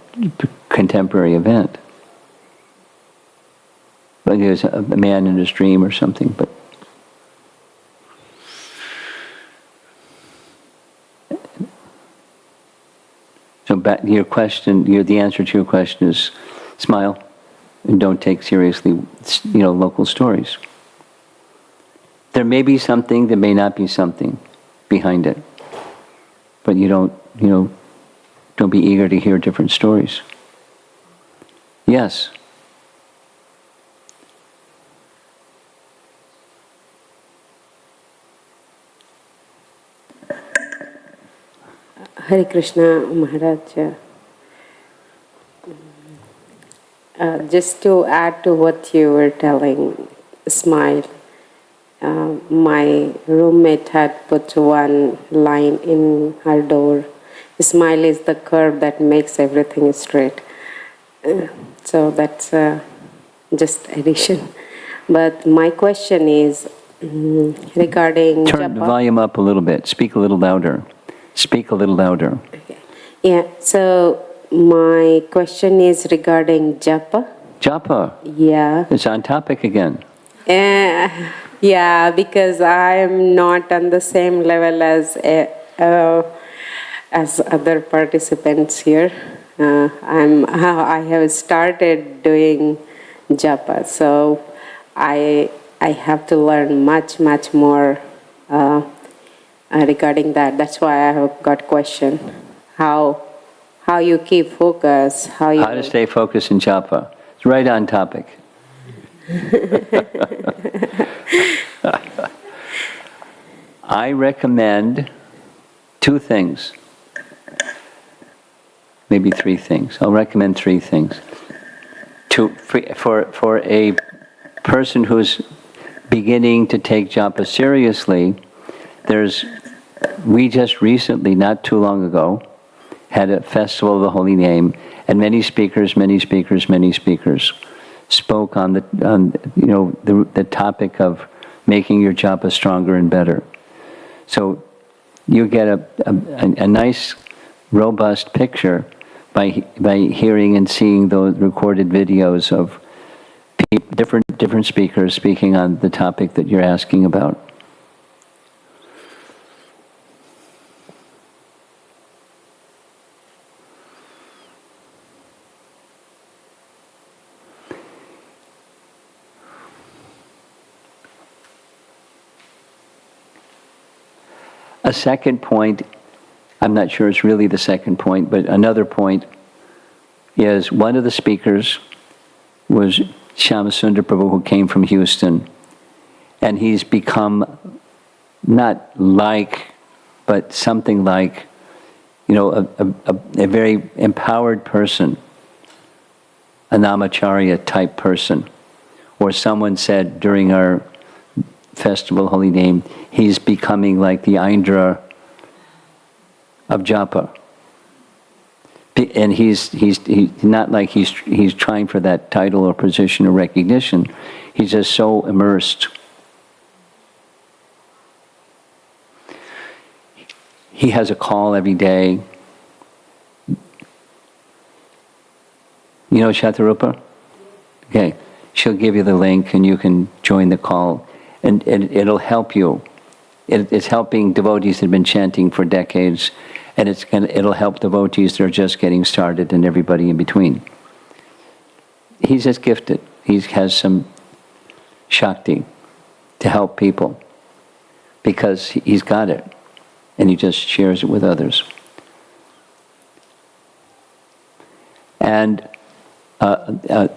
contemporary event. But there's a man in his dream or something, but so back to your question, the answer to your question is smile and don't take seriously, local stories. There may be something, there may not be something behind it. But don't be eager to hear different stories. Yes. Hare Krishna Maharaj. Just to add to what you were telling, smile. My roommate had put one line in her door. Smile is the curve that makes everything straight. So that's just addition. But my question is regarding Turn the japa. volume up a little bit. Speak a little louder. Speak a little louder. Okay. Yeah, so my question is regarding japa. Japa. Yeah. It's on topic again. Yeah, because I'm not on the same level as other participants here. I have started doing japa, so I have to learn much more regarding that. That's why I have got question. How you keep focus? How to stay focused in japa. It's right on topic. I recommend 2 things. Maybe 3 things. I'll recommend 3 things. For a person who's beginning to take japa seriously, we just recently, not too long ago, had a festival of the holy name, and many speakers spoke on the topic of making your japa stronger and better. So you get a nice, robust picture by hearing and seeing those recorded videos of different speakers speaking on the topic that you're asking about. A second point, I'm not sure it's really the second point, but another point is one of the speakers was Shyamasundar Prabhu, who came from Houston, and he's become not like, but something like, a very empowered person, a Naperville type person, or someone said during our festival holy name, he's becoming like the Indra of japa. And he's not like he's trying for that title or position or recognition. He's just so immersed. He has a call every day. You know Shatarupa? Okay. She'll give you the link and you can join the call. And it'll help you. It's helping devotees that have been chanting for decades. And it'll help devotees that are just getting started and everybody in between. He's just gifted. He has some Shakti to help people because he's got it. And he just shares it with others. And a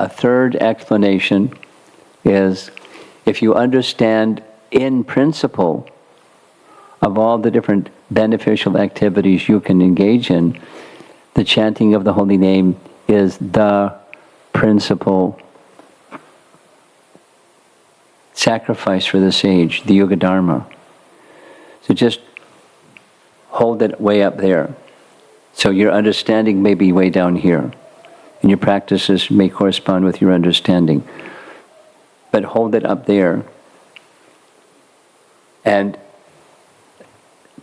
third explanation is if you understand in principle of all the different beneficial activities you can engage in, the chanting of the holy name is the principal sacrifice for the sage, the Yoga Dharma. So just hold it way up there. So your understanding may be way down here, and your practices may correspond with your understanding. But hold it up there, and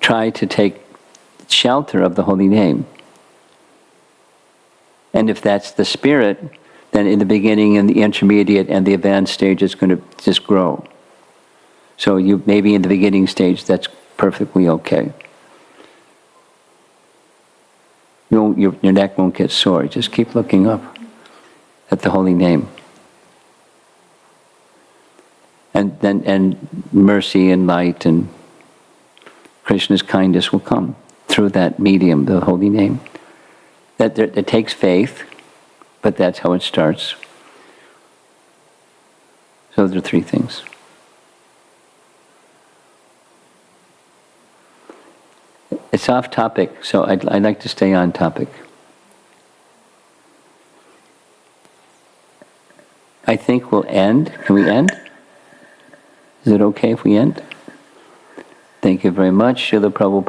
try to take shelter of the holy name. And if that's the spirit, then in the beginning and the intermediate and the advanced stage, it's going to just grow. So you maybe in the beginning stage, that's perfectly okay. Your neck won't get sore. Just keep looking up at the holy name. And mercy and light and Krishna's kindness will come through that medium, the holy name. It takes faith, but that's how it starts. So there are three things. It's off topic, so I'd like to stay on topic. I think we'll end. Can we end? Is it okay if we end? Thank you very much, Srila Prabhupada.